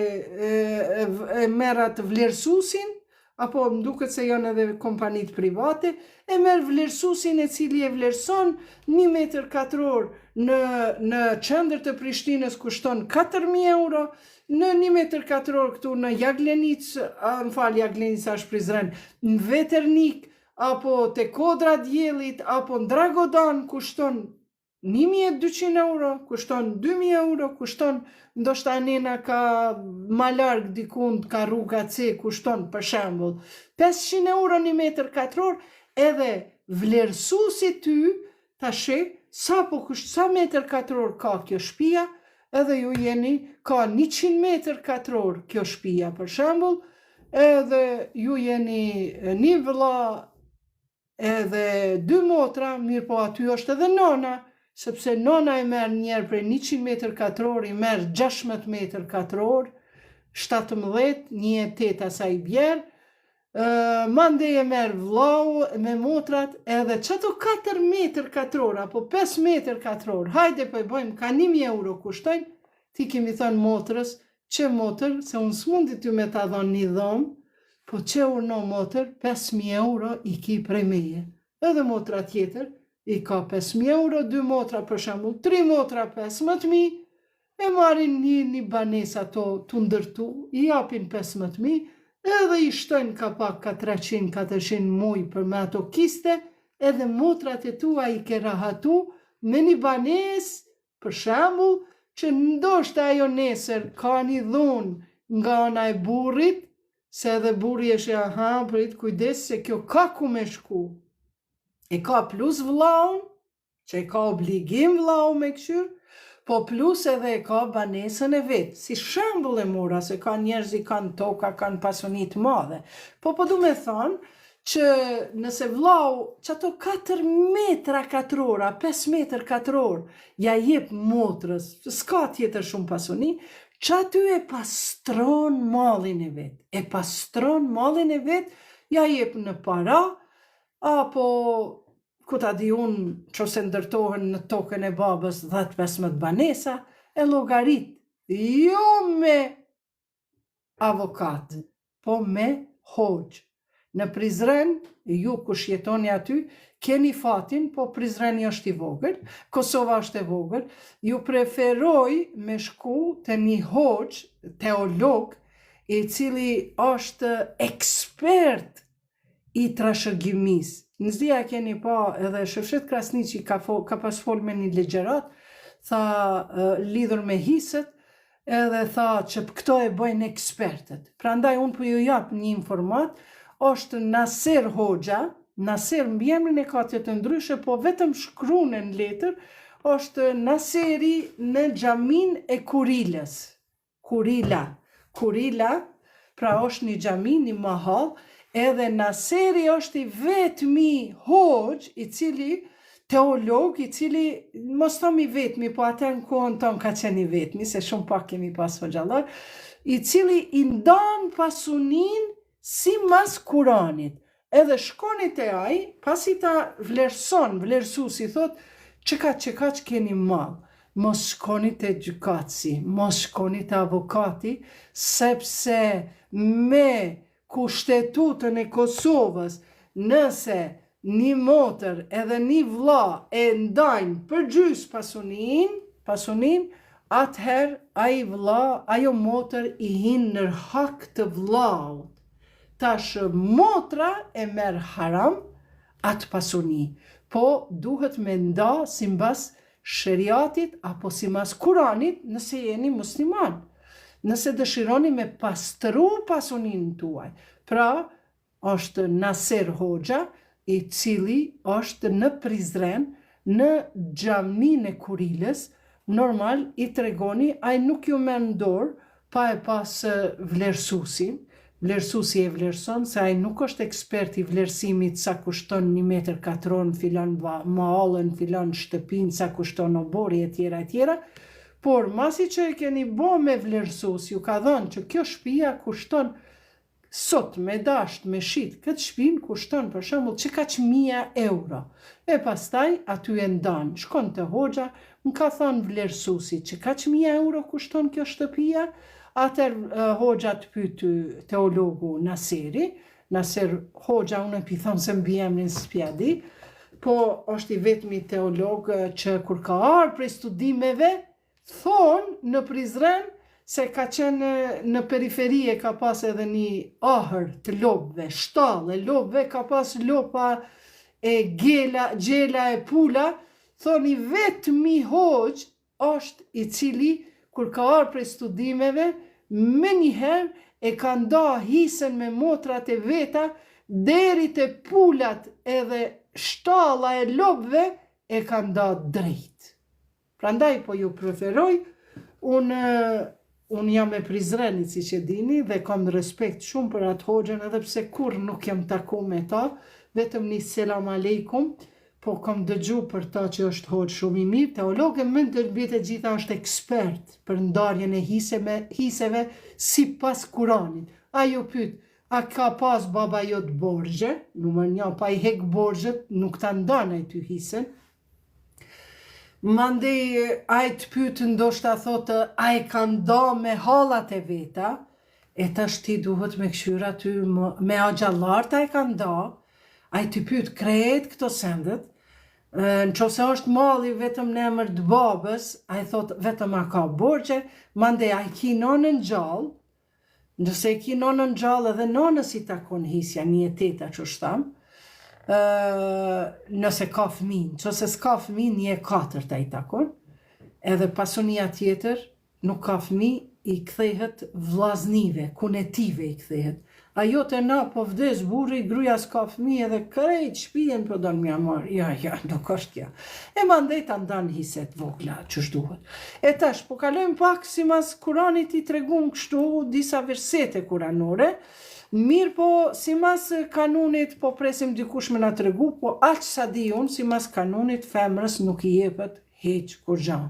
merat vlerësusin, apo më duket se janë edhe kompanit private, e merë vlerësusin e cili e vlerëson 1 metër katror në qendër të Prishtinës kushton 4.000 euro, në 1 metër katror këtu në Jaglenic, Jaglenic është Prizren, në Veternik, apo të Kodra Djelit, apo në Dragodan kushton 1.200 euro, kushton 2.000 euro, kushton, ndoshta nena ka ma larg dikund, ka rruga C, kushton për shembull 500 euro 1 metër katror, edhe vlerësuesi ty ta sheh sa metër katror ka kjo shtëpia, edhe ju jeni ka 100 metër katror kjo shtëpia për shembull, edhe ju jeni një vëlla edhe 2 motra, mirë po aty është edhe nona, sepse nona e merr njerë prej 100 metër katror, i merr 16 metër katror, 17, 1/8 asaj bjerë, mandej e merr vllau me motrat, edhe çato 4 metër katror apo 5 metër katror, hajde po i bëjmë, ka 1000 euro kushtojnë, ti kemi thënë motrës, që motër, se unë s'mundi ty me ta dhonë një dhomë, po që urno motër, 5.000 euro i ki prej meje. Edhe motra tjetër, i ka 5.000 euro, 2 motra për shembull, 3 motra 15.000, e marrin një banesë ato të ndërtu, i japin 15.000, edhe i shtojnë ka pak ka 300-400 muj për me ato kiste, edhe motrat e tua i ke rahatu me një banesë, për shembull, që ndoshta ajo nesër ka një dhunë nga ana e burrit, se edhe burri është prit kujdes se kjo ka ku me shku. E ka plus vllaun, që e ka obligim vllau me këshyr, po plus edhe e ka banesën e vetë. Si shembull e mora, se ka njerëz i kanë toka, kanë pasuni të madhe. Po du me thonë që nëse vllau që ato 4 metra katrora, 5 metër katror, ja jep motrës, s'ka tjetër shumë pasuni, që aty e pastron mallin e vetë, ja jep në para, apo ku ta di unë që se ndërtohen në tokën e babës 10-15 banesa, e llogarit, jo me avokat, po me hoxh. Në Prizren, ju kush jetoni aty, keni fatin, po Prizreni është i vogël, Kosova është e vogël, ju preferoj me shku të një hoxh, teolog, i cili është ekspert i trashëgimisë. Në zdia keni pa edhe Shefshet Krasniqi ka pas fol me një legjerat, tha lidhur me hisët, edhe tha që këto e bëjnë ekspertët. Prandaj unë po ju jap një informat, është Naser Hoxha, Naser mbiemrin e ka të ndryshe, po vetëm shkruane në letër, është Naseri në xhamin e Kurilës. Kurila, pra është një xhami, një mahall, edhe Naseri është i vetmi hoxh, i cili teolog, i cili, mos thom i vetmi, po atë në kohën tonë ka qenë i vetmi, se shumë pak kemi pas hoxhallar, i cili i ndan pasunin si mas Kuranit. Edhe shkoni te ai, pasi ta vlerësuesi thot, çka që keni mall. Mos shkoni te gjykatësi, mos shkoni te avokati, sepse me kushtetutën e Kosovës, nëse një motër edhe një vlla e ndajnë për gjys pasunin, atëherë ai vlla, ajo motër i hin në hak të vllaut. Tash motra e merr haram atë pasuni, po duhet me nda simbas sheriatit apo simbas Kuranit nëse jeni musliman. Nëse dëshironi me pastru pasunin tuaj. Pra, është Naser Hoxha, i cili është në Prizren, në xhamin e Kurilës, normal i tregoni, ai nuk ju merr në dorë pa e pas vlerësuesin. Vlerësuesi e vlerëson, se ai nuk është ekspert i vlerësimit sa kushton 1 metër katror në filan mahallën, filan shtëpin, sa kushton obori e tjera, por masi që e keni bo me vlerësues, ju ka dhënë që kjo shtëpia kushton sot me dasht, me shit, këtë shtëpinë kushton për shembull që kaq 1000 euro. E pastaj aty e ndan, shkon te hoxha, më ka thënë vlerësuesi që kaq 1000 euro kushton kjo shtëpia. Atër hoxha të pyet teologu Naseri, Naser Hoxha, unë pi thonë se mbi emrin s'pjadi, po është i vetmi teolog që kur ka arë prej studimeve, thonë në Prizren se ka qenë në periferie, ka pas edhe një ahër të lopëve, shtallë e lopëve, ka pas lopa e gjela e pula, thonë i vetmi hoxh është i cili kur ka arë prej studimeve, me njëherë e ka nda hisën me motrat e veta, deri te pulat edhe shtalla e lopëve e ka nda drejt. Prandaj po ju preferoj, unë jam e Prizrenit, si që dini, dhe kam respekt shumë për atë hoxhën, edhe pse kur nuk jam taku me ta, vetëm një selam aleikum, po kam dëgju për ta që është hoxh shumë i mirë, teologë më të mbitë e gjitha është ekspert për ndarjen e hiseve si pas Kuranit. Ajo pyet, a ka pas baba jot borxhe? Numër 1, pa i hek borxhet, nuk ta ndan ai ty hisen. Mandej ai të pyet, ndoshta thotë, a e ka nda me hallat e veta? E tash ti duhet me këshyra ty me agjallarta e ka nda. Ai të pyet krejt këto sendet. Në qofse është malli vetëm në emër të babës, ai thot vetëm a ka borxhe, mandej ai ki nonën gjallë, nëse ki nonën gjallë edhe nonës i takon hisja 1/8 që shtam, nëse ka fëmin, nëse s'ka fëmin 1/4 i takon, edhe pasunia tjetër nuk ka fëmi, i kthehet vllaznive, kunetive i kthehet. Ajo të na po vdes burri, gruaja s'ka fëmi edhe krejt shpijen po don mja marr. Ja, nuk është kja. E mandej ta ndan hiset vogla ç'është duhet. E tash po kalojmë pak simas Kuranit i tregun kështu disa versete kuranore. Mirë po simas kanunit po presim dikush me na tregu, po aq sa di unë simas kanunit femrës nuk i jepet hiç kurrë.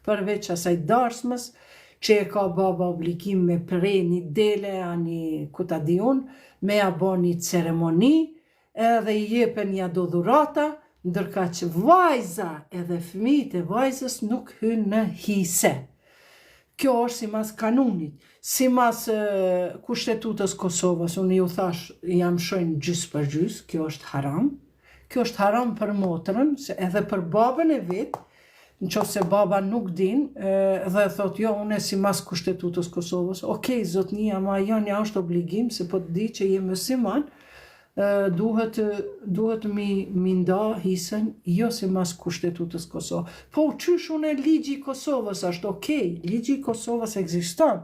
Përveç asaj darsmës që e ka baba obligim me pre një dele ani ku ta di unë, me ja bo një ceremoni, edhe i jepen një do dhurata, ndërka që vajza edhe fëmijët e vajzës nuk hynë në hise. Kjo është simas kanunit. Simas Kushtetutës Kosovës, unë ju thash, jam shojnë gjys për gjys, kjo është haram. Kjo është haram për motrën, edhe për babën e vetë, në qoftë se baba nuk din, dhe thot, jo, unë si mas Kushtetutës Kosovës, okej, zotnia, ma janë është obligim, se po të di që je musliman, duhet mi nda hisën, jo si mas Kushtetutës Kosovës. Po qysh unë ligji i Kosovës është, okej, ligji i Kosovës ekziston,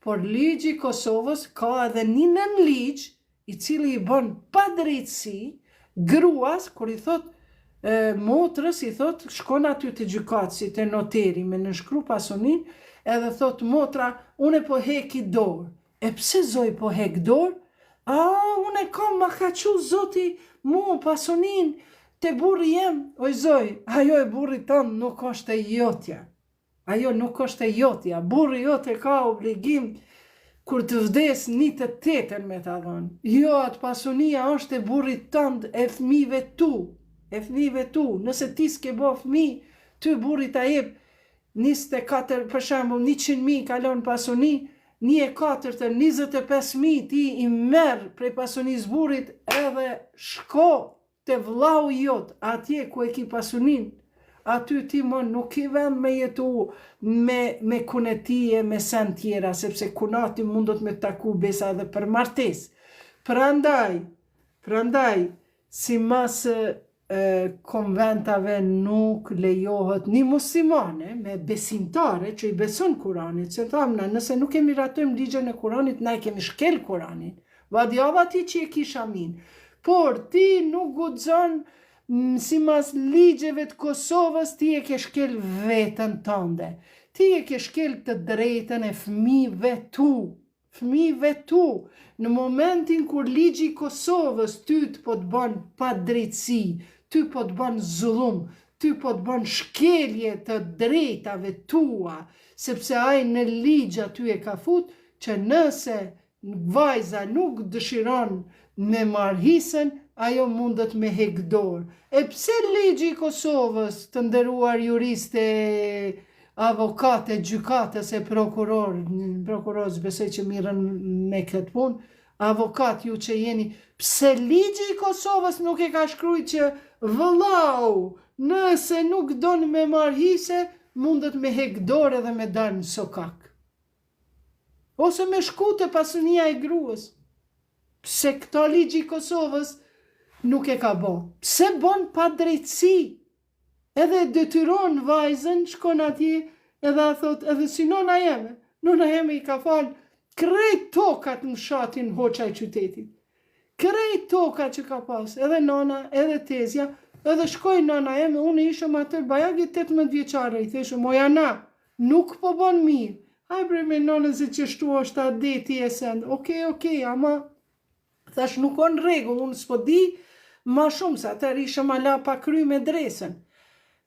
por ligji i Kosovës ka edhe një nën ligj, i cili i bën pa drejtësi, gruas, kur i thot, motrës i thot, shkon aty të gjykatësi, të noteri, me nënshkru pasunin, edhe thot motra, une po heki dorë. E pse zoj po hek dorë? Une kam ma ka qu zoti mu pasunin, te burri jem. Oj zoj, ajo e burri tonë nuk është e jotja. Ajo nuk është e jotja. Burri jote ka obligim kur të vdes 1/8 me ta dhënë. Jo, atë pasunia është e burrit tënd, e fëmijëve tu. E fëmijëve tu, nëse ti s'ke bo fëmi, ty burri ta jep 24, për shembull, 100.000 kalon pasuni, 1/4, 25.000 ti i merr prej pasunisë burrit edhe shko te vllau jot, atje ku e ki pasunin, aty ti më nuk i vend me jetu me kunetie, me sen tjera, sepse kunati mundot me taku besa edhe për martes. Prandaj, si mas konventave nuk lejohet një muslimane me besimtare që i beson Kuranit, se thamna, nëse nuk kemi ratojmë ligjën e Kuranit, na i kemi shkel Kuranit, vadjava ti që e kisha min, por ti nuk guxon si mas ligjeve të Kosovës, ti e ke shkel vetën tënde, ti e ke shkel të drejtën e fëmijëve tu, në momentin kur ligji i Kosovës ty të po të bën pa drejtësi, ty po të bën zullum, ty po të bën shkelje të drejtave tua, sepse ai në ligj aty e ka fut që nëse vajza nuk dëshiron me marr hisën, ajo mundet me hek dorë. E pse ligji i Kosovës, të nderuar juriste, avokate, gjykatës e prokurorës besoj që mirën me këtë punë, avokat ju që jeni, pse ligji i Kosovës nuk e ka shkruajtur që vëllau, nëse nuk don me marr hise, mundet me hek dorë edhe me dalë në sokak. Ose me shku te pasunia e gruas. Pse këta ligji i Kosovës nuk e ka bo. Pse bon pa drejtësi? Edhe detyron vajzën, shkon atje, edhe thot, edhe si nona jeme i ka falë krejt tokat në shatin hoqa i qytetit. krejt toka që ka pas, edhe nana, edhe tezja, edhe shkoj nana eme, unë ishëm atër bajagi 18 vjeqare, i theshëm, oja na, nuk po bon mirë. Haj bre me nonën se që shtu është a deti e sendë. Okej, ama thash nuk o në regull, unë s'po di ma shumë, se atër ishëm ala pa kry me dresën.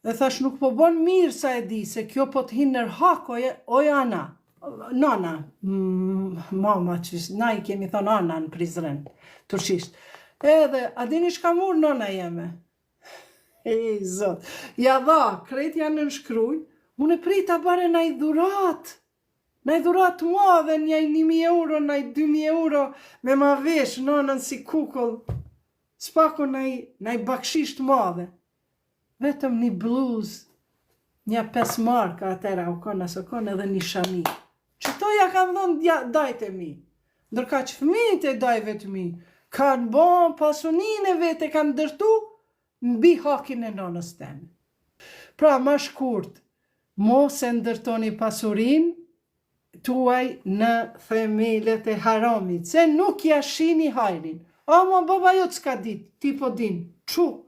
Dhe thash nuk po bon mirë sa e di, se kjo po t'hinë nër hak, oja na. Nana, mama, na i kemi thonë ana në Prizren, turqisht. Edhe, a dini shka mur nona jeme? Ej, zot, ja dha, krejt janë në shkruj, unë e prita bare na i dhurat. Na i dhurat mua dhe njaj 1.000 euro, na i 2.000 euro, me ma vesh, nonën si kukull. Spako na i bakshisht madhe. Vetëm një bluz, një 5 marka atera, o kon edhe një shami. Qëto ja kanë dhënë dajt e mi. Ndërka që fëmijët e dajve të mi, kanë bon pasunin e vete, kanë dërtu, mbi hakin e nonës teme. Pra, ma shkurt, mos e ndërtoni pasurin tuaj në themelet e haramit, se nuk ja shini hajrin. Ama baba jo s'ka dit, ti po din, qu,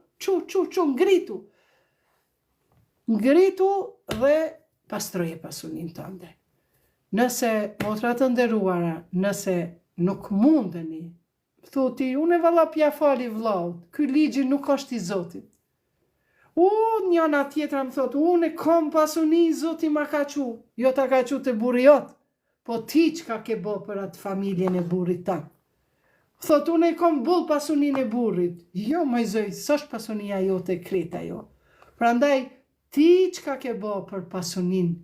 ngritu dhe pastroje pasunin tënde. Nëse, motrat të nderuara, nëse nuk mundeni, thuti, unë e valla pja fali vlaut, ky ligji nuk është i Zotit. Njëna tjetra më thot, unë e kom pasuni, Zoti ma ka qu, jo ta ka qu të burri jot, po ti qka ke bo për atë familjen e burrit ta. Thot, unë e kom bull pasunin e burrit, jo ma i zoj, s'është pasunia jo të kreta jo. Pra ndaj, ti qka ke bo për pasunin,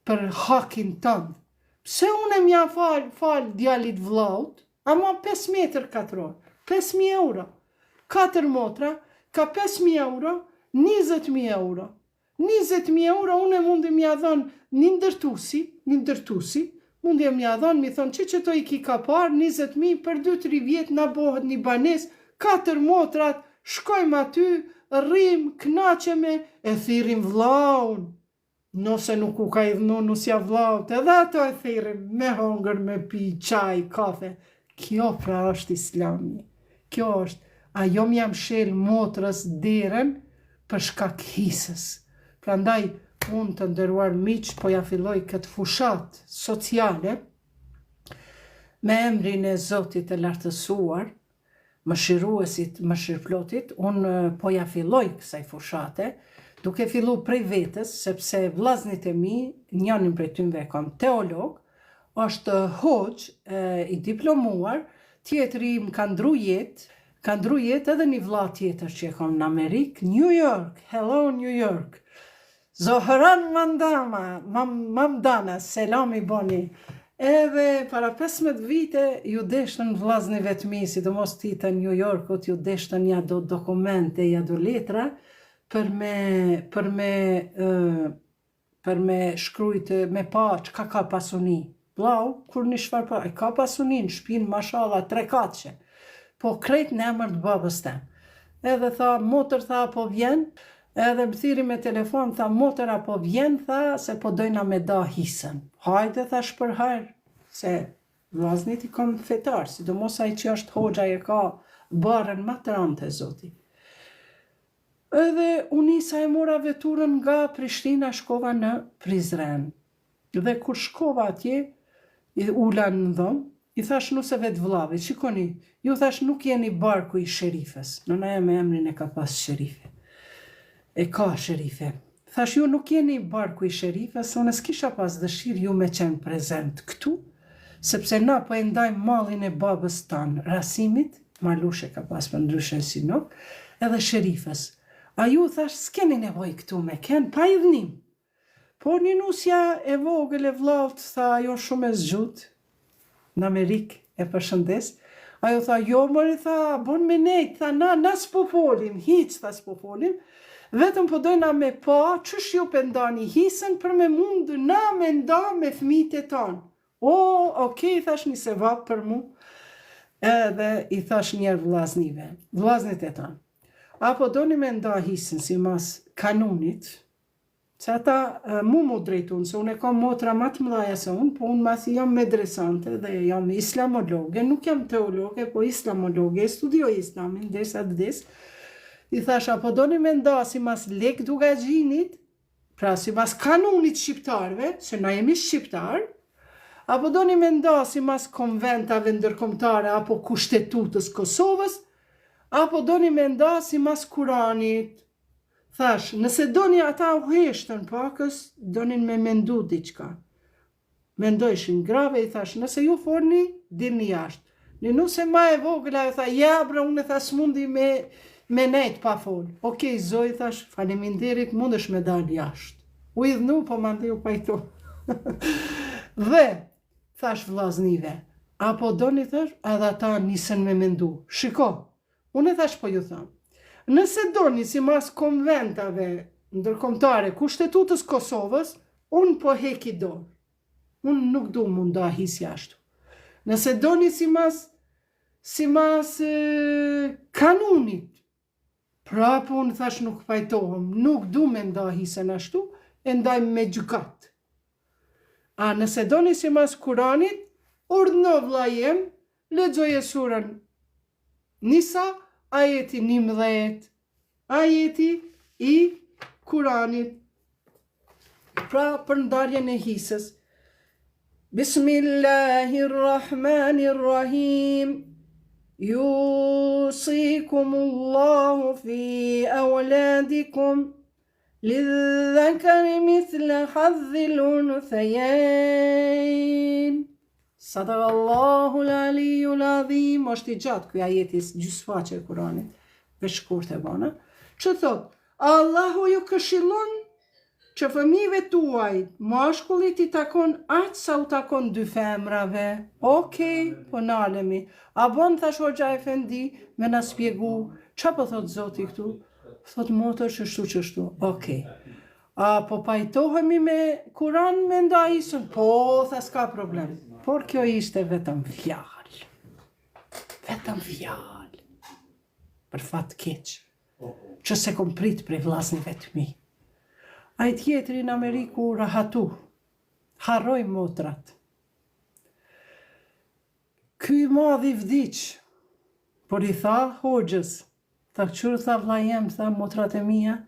për hakin tënd. Pse unë e mja fal djalit vlaut, ama 5 metër katror, 5.000 euro. 4 motra, ka 5.000 euro, 20.000 euro. 20.000 euro unë e mundi mja dhonë një ndërtusi, mundi e mja dhonë, mi thonë që to i ki ka par, 20.000 për 2-3 vjetë na bohet një banes, 4 motrat, shkojmë aty, rrim, knaqeme, e thirim vlaun. Nëse nuk u ka i dhënu nusja vlaut, edhe ato e thirim, me hongër, me pi, qaj, kafe. Kjo pra është islami. Kjo është, ajo m'jam shel motrës deren për shkak hisës. Pra ndaj, unë të ndëruar miq, po ja filloj këtë fushat sociale, me emrin e Zotit e lartësuar, mëshiruesit, mëshirplotit, unë po ja filloj kësaj fushate, duke fillu prej vetës, sepse vllaznit e mi, njënin prej tynve kam teolog, është hoxh i diplomuar, tjetëri më ka ndru jetë edhe një vlla tjetër që e kam në Amerikë, New York, hello New York. Zohran Mamdana, selam i boni. Edhe para 15 vite ju deshtën vllaznive të mi, sidomos ti të New Yorkut, ju deshtën ja do dokumente, ja do letra, për me shkrujt, me pa qka ka pasuni. Blau, kur një shfar pa, ka pasunin, shpinë, mashallah, 3 katëshe. Po krejt në emër të babës tem. Edhe tha, motër tha, po vjen, edhe më thiri me telefon, tha, motër apo vjen, tha, se po dojna me da hisën. Hajde, tha, shpërhajrë, se vllaznit i kom fetar, sidomos ai që është hoxha e ka barën më të rëndë të Zotit. Edhe unisa e mora veturën nga Prishtina, shkova në Prizren. Dhe kur shkova atje, ula në dhëmë, i thash nuseve të vllave, shikoni, ju thash nuk jeni barku i sherifës, nëna e me emrin e ka pas sherife. E ka sherife. Thash ju nuk jeni barku i sherifës, unë s'kisha pas dëshirë ju me qenë prezent këtu, sepse na po e ndajmë mallin e babës tanë, Rasimit, Malushe ka pas për ndryshen si nuk, edhe sherifës. A ju thash, s'keni nevoj këtu me ken, pa i dhënim. Po një nusja e vogël e vllaut, tha, ajo shumë e zgjut, në Amerikë e përshëndes. Ajo tha, jo mëri, tha, bon me nejt, tha, na s'po folim, hiq, tha, s'po folim, vetëm po dojna me pa, qësh ju pëndani hisën për me mund, na me nda me fmit e tanë. Okej, thash një sevap për mu, edhe i thash njerë vllaznit e tanë. Apo doni me nda hisën si mas kanunit, Se ata mu drejtun, se unë e kam motra më të mëdhaja se unë, po unë masi jam medresante dhe jam islamologe, nuk jam teologe, po islamologe, studioj islamin, derisa vdes. I thash, apo doni me nda si mas lek Dugagjinit, pra si mas kanunit shqiptarve, se na jemi shqiptar, apo doni me nda si mas konventave ndërkombëtare apo kushtetutës Kosovës, apo doni me nda si mas Kuranit. Thash, nëse doni ata u heshtën pakës, donin me mendu diçka. Mendojshin grave, i thash, nëse ju forni, dilni jashtë. Në nuse ma e vogla, e tha, ja, bre, unë e tha, s'mundi me nejt pa fol. Okej, zoj, thash, faleminderit, mundesh me dal jashtë. U idhnu, po mandi u pajto. Dhe, thash vllaznive, apo doni, thash, edhe ata nisen me mendu. Shiko, unë e thash po ju tham. Nëse doni si mas konventave ndërkombëtare kushtetutës Kosovës, unë po heki dorë. Unë nuk du munda his jashtu. Nëse doni si mas kanunit, prapë unë thash nuk pajtohem, nuk du me nda hisën ashtu, e ndaj me gjykat. A nëse doni si mas Kuranit, urdhno vlla jem, lexoje surën Nisa, ajeti 11, ajeti i Kuranit. Pra për ndarjen e hisës. Bismillahirrahmanirrahim. Yusikumullahu fi awladikum lidhakari mithla hadhil unthayain. Sadakallahu l'aliju l'adhim, është i gjatë këj ajetis gjysfaqe e Kuranit, veç shkurt e bana, që thot, Allahu ju këshillon që fëmijëve tuaj, mashkullit i takon aq sa u takon dy femrave. Okej, po nalemi. A bon thash Hoxha Efendi me na spjegu, qa po thot Zoti këtu? Thot motër qështu. Okej. A po pajtohemi me Kuran me nda isën? Po, tha s'ka problem. Por kjo ishte vetëm fjalë. Vetëm fjalë. Për fat keq. Që se kom prit prej vllaznive të mi. A i tjetëri në Ameriku rahatu. Harroj motrat. Ky madhi vdiq. Por i tha Hoxhës. Tha qërë tha vlla jem, tha motrat e mia,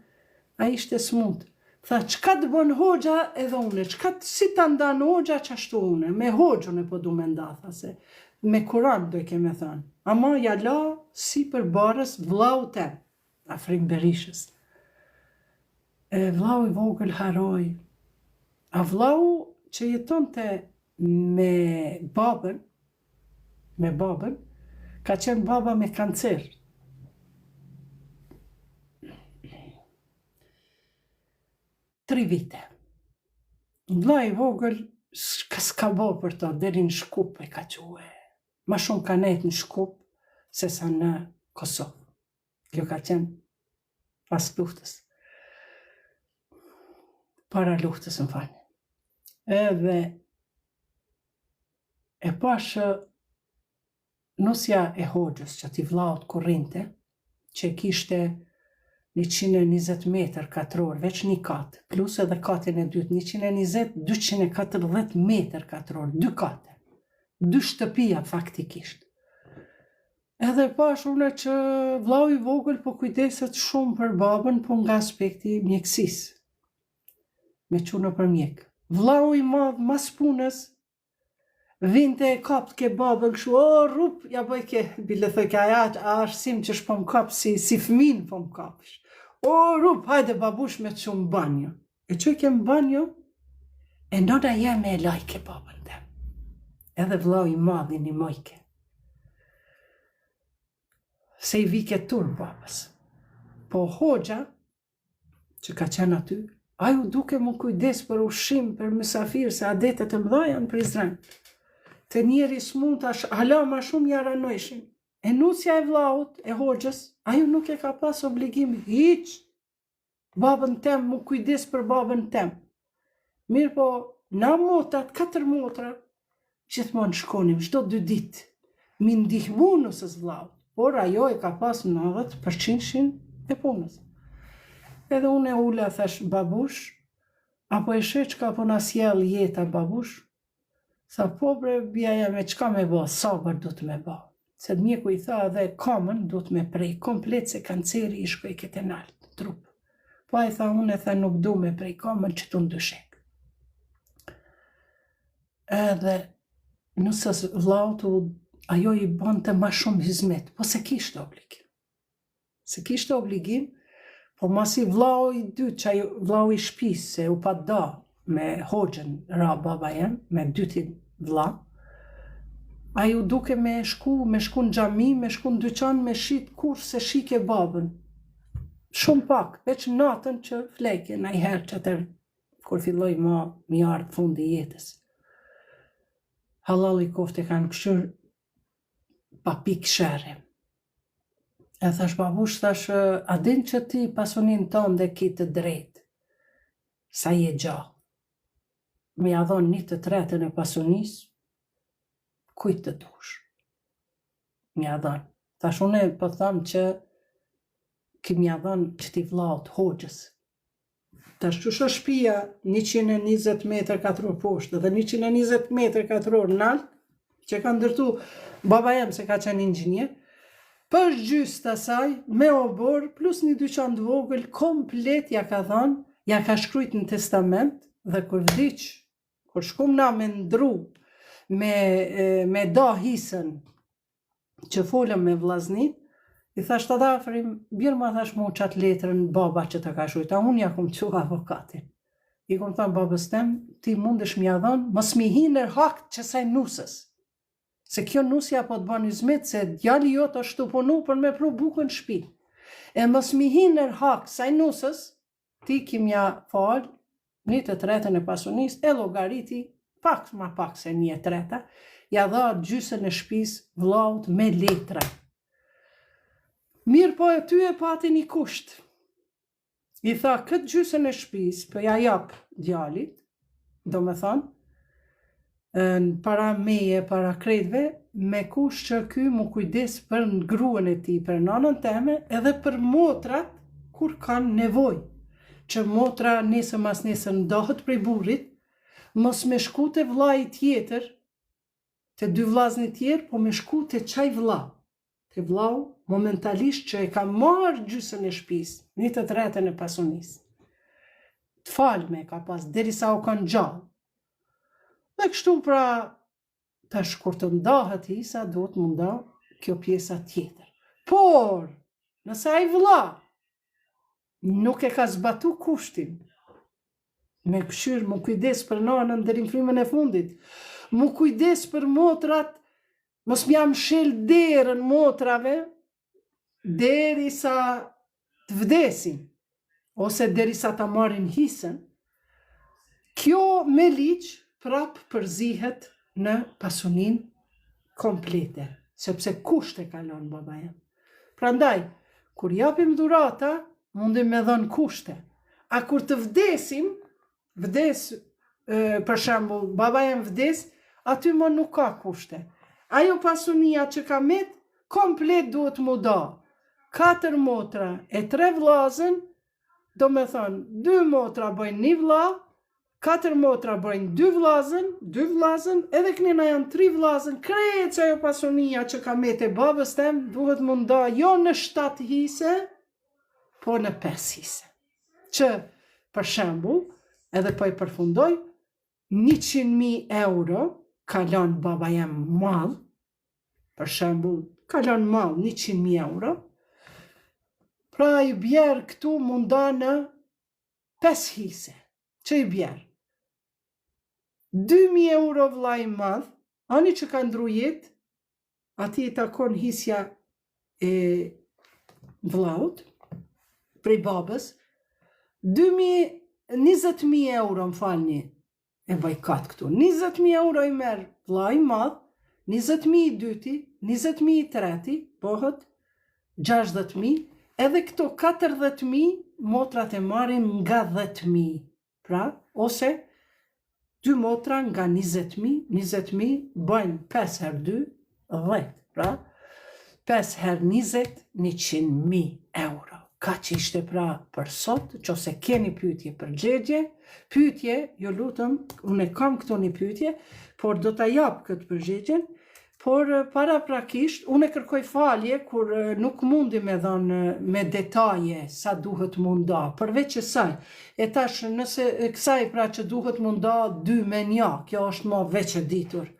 a ishte smut. Tha, qka të bën Hoxha edhe une, si të ndanë Hoxha qashtu une, me Hoxhën e po du me nda, tha se, me Kuran do i keme thënë. Ama ja la si për barës vllau tem, afrim Berishës. Vllau i vogël haroj. A vllau që jeton të me babën, ka qenë baba me kancer. Tri vite. Vlla i vogël s'ka bo për to, deri në Shkup e ka quhe. Ma shumë ka nejt në Shkup se sa në Kosovë. Kjo ka qenë pas luftës. Para luftës më falni. Edhe e pashë nusja e Hoxhës që ti vllaut kurrinte, që kishte 120 metër katror, veç një kat, plus edhe katin e dytë, 240 metër katror, 2 kate, 2 shtëpia faktikisht. Edhe pash une që vllau i vogël po kujdeset shumë për babën, po nga aspekti mjekësisë, me qunë për mjek. Vllau i madh mas punës, vinte e kapt ke babën kështu, o rup, ja bëj ke, bile thoj ke aja, a arsim që shpo më kap, si fëmin po më kapsh. O rup, hajde babush me që më banjo. E që i ke më banjo, e nona jeme e lajke babën tem. Edhe vllau i madh i një mojke. Se i vike tur babës. Po Hoxha, që ka qenë aty, aju duke mu kujdes për ushqim, për mysafir, se adetet e mdha janë për Izrael. Të njeri s'mund tash, hala ma shumë jaranojshin. E nusja e vllaut, e Hoxhës, aju nuk e ka pas obligim hiq. Babën tem, mu kujdes për babën tem. Mirë po, na motrat, 4 motra, gjithmonë shkonim, çdo 2 ditë, mi ndihmu nusës vllaut. Por ajo e ka pas 90% e punës. Edhe unë e ula, thash, babush, apo e sheh çka po na sjell jeta babush? Tha, po bre, bjaja me çka me bë, sabër do të me bë. Se mjeku i tha edhe kamën do të me prej komplet se kanceri i shkoj këtë naltë në trup. Po ai tha, unë e tha nuk du me prej kamën që të ndyshek. Edhe nëse vllautu ajo i bante ma shumë hizmet, po se kishte obligim. Se kishte obligim, po masi vllau i dytë, që vllau i shtëpisë, se u pa da me hoxhën ra baba jem, me dytin vlla, a ju duke me shku në xhami, me shku në dyqan, me shit kur se shike babën. Shumë pak, veç natën që fleke, na i herë që tërë, kur filloj ma mi ardë fundi jetës. Halal i kofte kanë këshur pa pikë shere. E thash babush, thash, a din që ti pasunin tonë dhe ki të drejtë, sa je gjallë. Me ja dhonë 1/3 e pasunisë, kujt të dush. Me ja dhonë. Thash, une po thamë që ki me ja dhonë që ti vllaut hoxhës. Tash çusha shtëpia 120 metër katror poshtë dhe 120 metër katror nalt, që ka ndërtu baba jem se ka qenë inxhinier, për gjysë të asaj, me obor, plus një dyqan të vogël, komplet ja ka dhënë, ja ka shkrujt në testament, dhe kur vdiq, kur shkum na me ndru, me da hisën, që folëm me vllaznit, i thash të dafrim, birë ma thash mu qatë letrën baba që të ka shujta, unë ja kum që avokatin. I kum thamë babës tem, ti mundesh mja dhënë, mos mi hinër hakt që saj nusës. Se kjo nusja po të bën hizmet, se djali jo të shtu punu për me pru bukën shpi. E mos mi hinër hakt saj nusës, ti ki mja falë, 1/3 e pasunis, e logariti, pak ma pak se 1/3, ja dha gjysën e shpis vllaut me letra. Mirë po e ty e pati një kusht. I tha, këtë gjysën e shpis, për ja jap djalit, do me thonë, para meje, para krejtve, me kusht që ky mu kujdes për në gruën e ti, për nanën teme, edhe për motrat, kur kanë nevoj. Që motra nesër mas nesër ndohet prej burrit, mos me shku të vllai tjetër, të dy vllaznit tjerë, po me shku të qaj vlla. Të vllau momentalisht që e ka marrë gjysën e shpis, 1/3 e pasunis. Të falme ka pas, derisa u kanë gjallë. Dhe kështu pra, tash kur të ndahet hisa, do të munda kjo pjesa tjetër. Por, nëse ai vlla nuk e ka zbatu kushtin, me këshyr, mu kujdes për nanën deri në frymën e fundit, mu kujdes për motrat, mos m'jam shel derën motrave, derisa të vdesin, ose derisa ta marrin hisën, kjo me ligj prap përzihet në pasunin komplete, sepse kushte kalon baba jem. Prandaj, kur japim dhurata, mundim me dhënë kushte. A kur të vdesim, për shembull, baba jem vdes, aty më nuk ka kushte. Ajo pasunia që ka met, komplet duhet mu da. 4 motra e 3 vllazën, do me thonë, 2 motra bëjnë 1 vlla, 4 motra bëjnë 2 vllazën, edhe kënina janë 3 vllazën, krejt që ajo pasunia që ka met e babës tem, duhet mu nda jo në 7 hise, po në 5 hise. Që, për shembull, edhe po i përfundoj, 100.000 euro, kalon baba jem mall, për shembull, kalon mall 100.000 euro, pra i bjerë këtu munda në 5 hise, që i bjerë. 2.000 euro vlla i madh, ani që ka ndru jetë, ati i takon hisja e vllaut, prej babës, 20.000 euro më falni, e bajkat këtu, 20.000 euro i merë vlla i madh, 20.000 i dyti, 20.000 i treti, bëhet 60.000, edhe këto 40.000 motrat e marrin nga 10.000. Pra, ose 2 motra nga 20.000, 20.000 bëjnë 5 herë 2, 10. Pra, 5 herë 20, 100.000 euro Ka që ishte pra për sot, që ose keni pyetje, ju lutem, unë kam këtu një pyetje, por do ta jap këtë përgjigjen, por paraprakisht, unë kërkoj falje kur nuk mundi me dhënë me detaje sa duhet munda, përveç kësaj. E tash nëse kësaj pra që duhet munda 2 menja, kjo është më veç e ditur.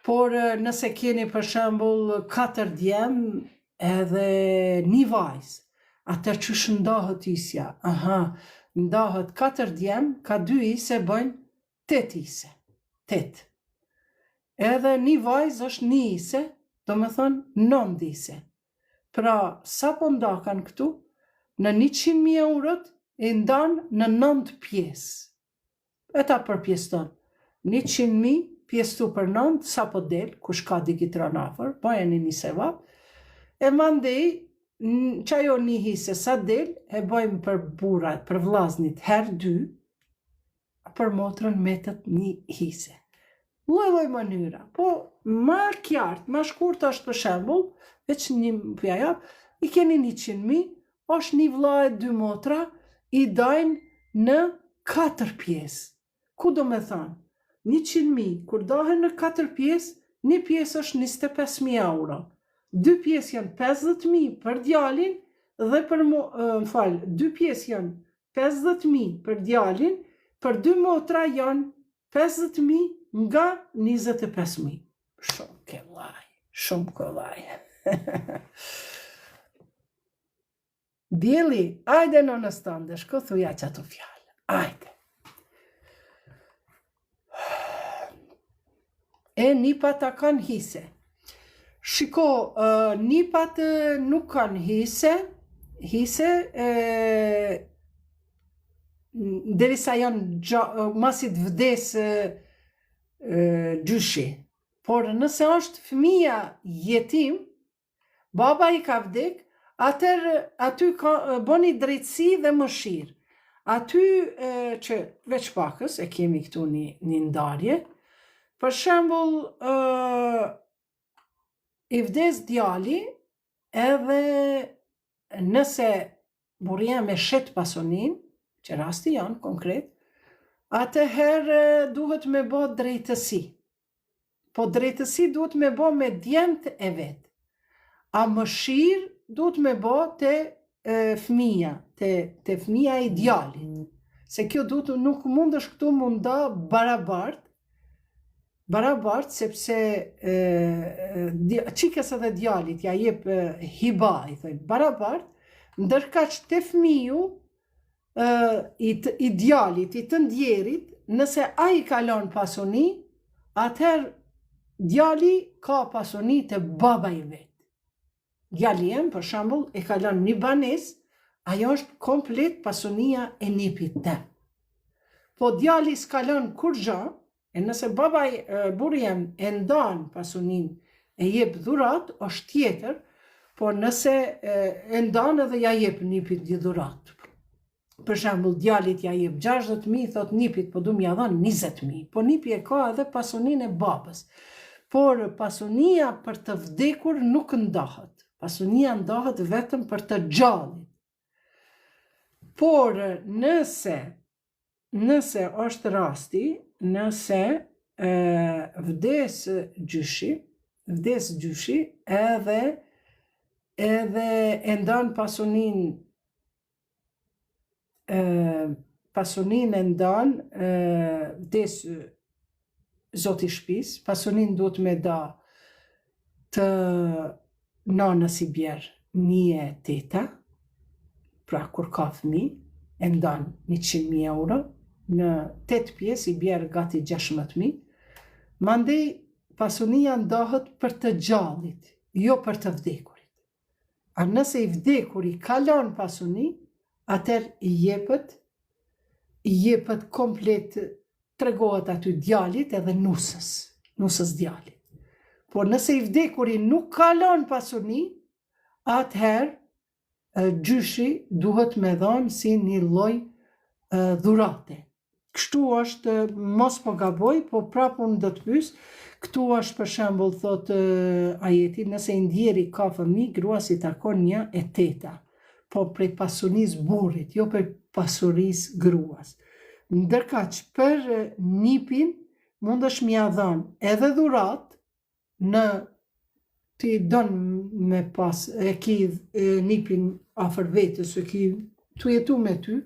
Por nëse keni për shembull 4 djem edhe një vajzë, atër që shëndohet isja, ndahet 4 djem, ka 2 ise bëjnë 8 ise, 8. Edhe një vajzë është 1 ise, do me thonë 9 ise. Pra, sa po ndakan këtu, në 100.000 eurot, e ndanë në 9 pjesë. E ta përpjeston, 100.000 pjestu për 9, sa po del, kush ka digitron afer, bëjeni një sevap, e mandej, që ajo një hise sa del, e bëjmë për burat, për vllaznit her 2, për motrën metët 1 hise. Lloj mënyra, po ma qartë, ma shkurt është për shembull, veç një pjajap, i keni 100.000, është një vlla e 2 motra, i dajnë në 4 pjesë. Ku do me thonë? 100.000, kur dahen në 4 pjesë, një pjesë është 25.000 euro. 2 pjesë janë 50.000 për djalin dhe për 2 pjesë janë 50.000 për djalin, për 2 motra janë 50.000 nga 25.000. Shumë kollaj. Djeli, ajde në nëstande, shko thuja që ato fjallë. Ajde. E nipat a kanë hise. Shiko, nipat nuk kanë hise, derisa janë masit vdes gjyshi. Por nëse është fëmija jetim, baba i ka vdek, atër aty bëni drejtësi dhe mëshirë. Aty që veç pakës, e kemi këtu një ndarje, për shembull, i vdes djali, edhe nëse buria me shet pasonin, që rasti janë konkret, atëherë duhet me bo drejtësi. Po drejtësi duhet me bo me djemt e vetë. A mëshirë duhet me bo të fëmija, të fëmija i djalit. Se kjo duhet nuk mund është këtu munda barabart, sepse qikës edhe djalit, ja jep hiba, i thëjnë, barabart, ndërka që të fëmiju, i djalit, i të ndjerit, nëse a i kalon pasoni, atëherë djali ka pasoni të baba i vetë. Djali jem, për shembull, e kalon një banes, ajo është komplet pasonia e nipit tem. Po djali s'kalon kur gja, e nëse baba burri jem e ndan pasonin e jep dhurat, është tjetër, po nëse e ndan edhe ja jep nipit një dhurat. Për shembull, djalit ja jep 60.000, thot nipit, po du m'ja dhanë 20.000, po nipi e ka edhe pasonin e babës. Por pasonia për të vdekur nuk ndahet. Pasonia ndahet vetëm për të gjallit. Por nëse është rasti, nëse vdes gjyshi edhe e ndan pasonin e ndan vdes zoti shpis, pasonin duhet me da të nanës i bjerë 1.8, pra kur ka fëmi, e ndan 100.000 euro, në 8 pjesë i bjerë gati 16.000, mandej pasonia ndahet për të gjallit, jo për të vdekurit. A nëse i vdekuri kalon pasoni, atër i jepet komplet, tregohet aty djalit edhe nusës djalit. Por nëse i vdekuri nuk kalon pasoni, atëherë gjyshi duhet me dhonë si një lloj dhurate. Kështu është, mos po gaboj, po prapë unë do të pyes, këtu është për shembull thot ajeti, nëse i ndjeri ka fëmijë, grua si takon 1/8. po prej pasurisë burrit, jo prej pasurisë gruas. Ndërka që për nipin mundesh m'ia dhënë edhe dhurat në ti don me pas e ki nipin afër vetës, e ki tu jetu me ty,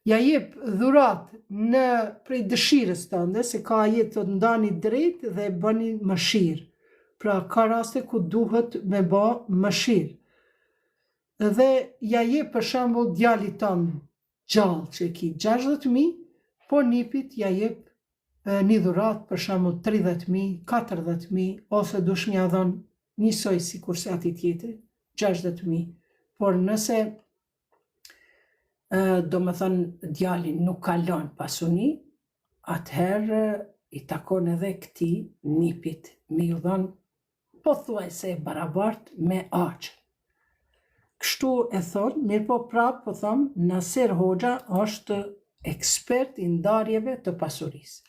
ja jep dhurat në prej dëshirës tënde, se ka jetë të ndani drejt dhe bëni mëshirë. Pra ka raste ku duhet me bë mëshirë. Dhe ja jep për shembull djalit tënd gjallë që ki 60.000, po nipit ja jep një dhurat për shembull 30.000, 40.000, ose dush m'ia dhënë njësoj si kurse ati tjetër, 60.000. Por nëse do më thënë djalin nuk kalon pasuni, atëherë i takon edhe këti nipit me ju dhënë pothuajse barabart me aqë. Kështu e thonë, mirë po prapë po thëmë, Nasir Hoxha është ekspert i ndarjeve të pasurisë.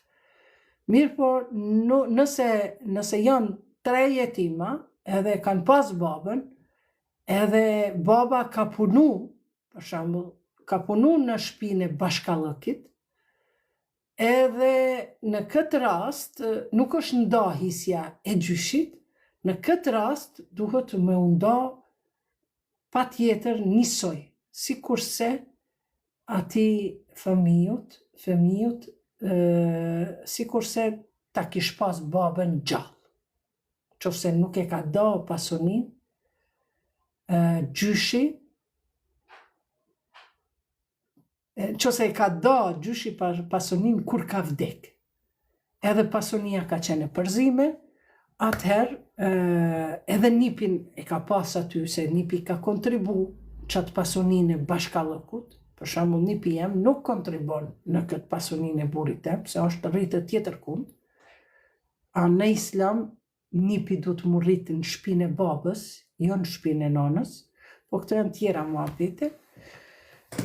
Mirë po, nëse janë 3 jetima, edhe kanë pas babën, edhe baba ka punu, për shembull, ka punu në shtëpinë e bashkallëkit, edhe në këtë rast nuk është ndahisja e gjyshit, në këtë rast duhet me nda patjetër njësoj, si kurse ati fëmijët, si kurse ta kish pas babën gjallë. Qofse nuk e ka da pasunin, gjyshi, qofse e ka da gjyshi pasunin kur ka vdek, edhe pasunia ka qenë përzime, atëherë edhe nipin e ka pas aty, se nipi ka kontribu qatë pasunin e bashkallëkut. Për shembull, nipi jem nuk kontribon në këtë pasunin e burrit tem, se është rritë tjetër kund. A në islam, nipi du të mu rritë në shtëpinë e babës, jo në shtëpinë e nonës, po këto janë tjera muhabete.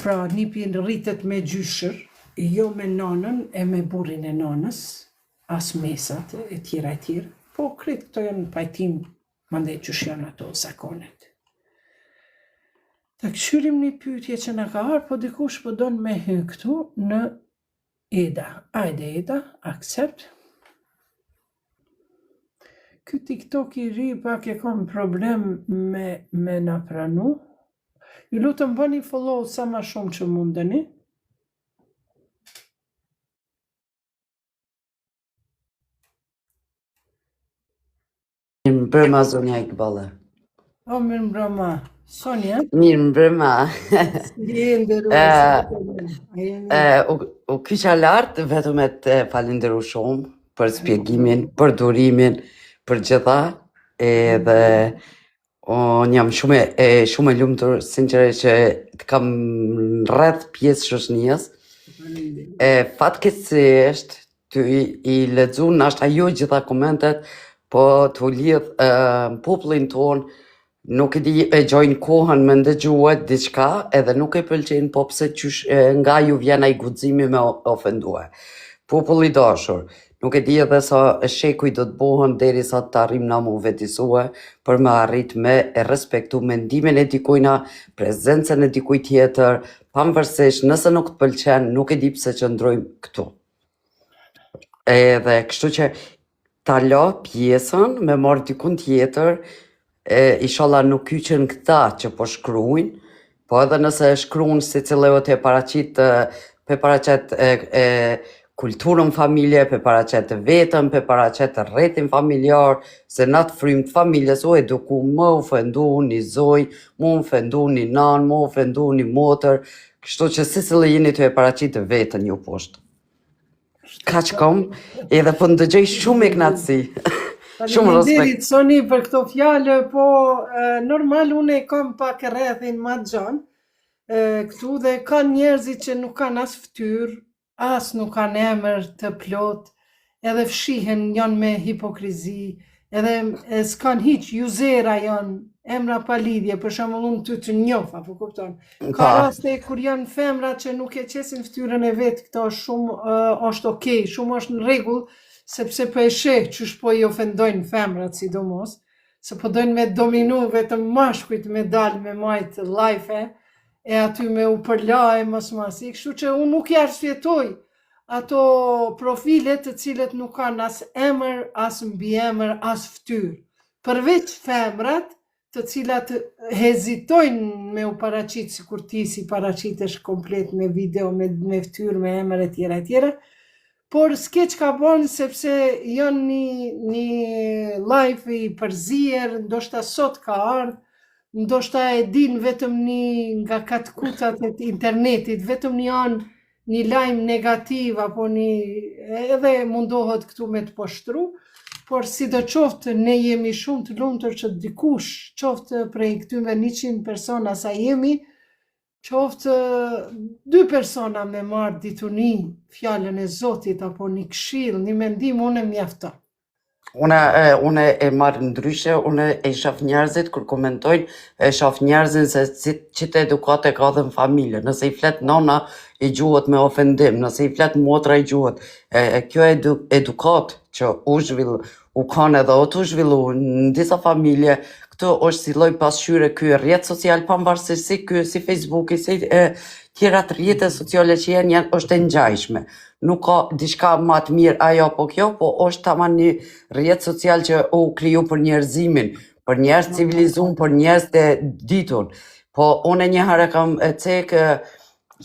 Pra nipi rritet me gjyshër, jo me nonën e me burrin e nonës, as mesat e tjera. Po kretë këto janë pajtim, mandej që janë ato zakonet. Ta këshyrim një pyetje që në ka arë, po dikush po donë me hy këtu në Eda. Ajde Eda, accept. Ky TikTok i ri pak e kam problem me na pranu. Ju lutëm bëni follow sa ma shumë që mundeni. Mirë mbrëma, Zonja Iqbale. O, mirë mbrëma. Sonja? Mirë mbrëma. U kisha lartë vetëm e të falenderu shumë për spjegimin, për durimin, për gjitha, edhe unë jam shumë e lumtur sinqerisht që të kam rreth pjesë shoqënisë. Fatkeqësisht ty i lexu nashta jo gjitha komentet, po të lidh popullin ton. Nuk e di e gjojnë kohën me ndëgjuat diçka edhe nuk e pëlqen, po pse qysh nga ju vjen ai guximi me ofendue. Populli dashur, nuk e di edhe sa shekuj do të bohen derisa të arrim na mu vetisue për me arrit me e respektu mendimin e dikujna, prezencën e dikuj tjetër, pavarësisht nëse nuk të pëlqen, nuk e di pse qëndrojmë këtu. Edhe kështu që ta la pjesën me marrë dikun tjetër. Inshallah nuk kyqen këta që po shkruajnë, po edhe nëse shkruajnë si cilëve të paraqet kulturën familje, pe paraqet vetën, pe paraqet rrethin familjar, se në të frymë të familjes u eduku më ofendu një zoj, më ofendu një nan, më ofendu një motër, kështu që si cilë jeni të e paraqit vetën ju poshtë. Ka që kom, edhe po ndëgjej shumë e knatësi. Faleminderit Soni për këto fjalë, po normal unë e kam pak rrethin ma gjon këtu dhe ka njerëzit që nuk kanë as fytyrë, as nuk kanë emër të plot, edhe fshihen janë me hipokrizi, edhe s'kan hiq juzera janë, emra pa lidhje, për shembull unë ty të njoh, apo kupton. Ka raste kur janë femra që nuk e qesin fytyrën e vet, këto shumë është okay, shumë është në rregull. Sepse po e sheh qysh po i ofendojnë femrat sidomos, se po dojnë me dominu vetëm mashkujt me dalë me majtë life, e aty me u përlaj masi, kështu që unë nuk i arsjetoj ato profilet të cilët nuk kanë as emër, as mbiemër, as fytyrë. Përveç femrat të cilat hezitojnë me u paraqit sikur ti si paraqitesh komplet me video, me fytyrë, me emër e tjera, por s'ke çka bën sepse janë një live i përzier, ndoshta sot ka ardhur, ndoshta e din vetëm nga katkutat e internetit, vetëm një lajm negativ apo edhe mundohet këtu me të poshtru, por sidoqoftë ne jemi shumë të lumtur që dikush, qoftë prej këtyre 100 persona sa jemi, qoftë 2 persona me marrë dituni fjalën e Zotit apo një këshill, një mendim, unë mjafton. Unë e marrë ndryshe, unë e shoh njerëzit kur komentojnë, e shoh njerëzin se që të edukate ka dhe në familje. Nëse i flet nona, i gjuhët me ofendim, nëse i flet motra, i gjuhët. Kjo edukat që u kanë edhe o të zhvillu në disa familje, këto është si lloj pasqyre, ky rrjet social pavarësisht si ky, si Facebooki, si tjera të rrjete sociale që janë është e ngjajshme. Nuk ka diçka më të mirë ajo apo kjo, po është tamam një rrjet social që u kriju për njerëzimin, për njerëz civilizum, për njerëz të ditur. Po unë një herë kam cekë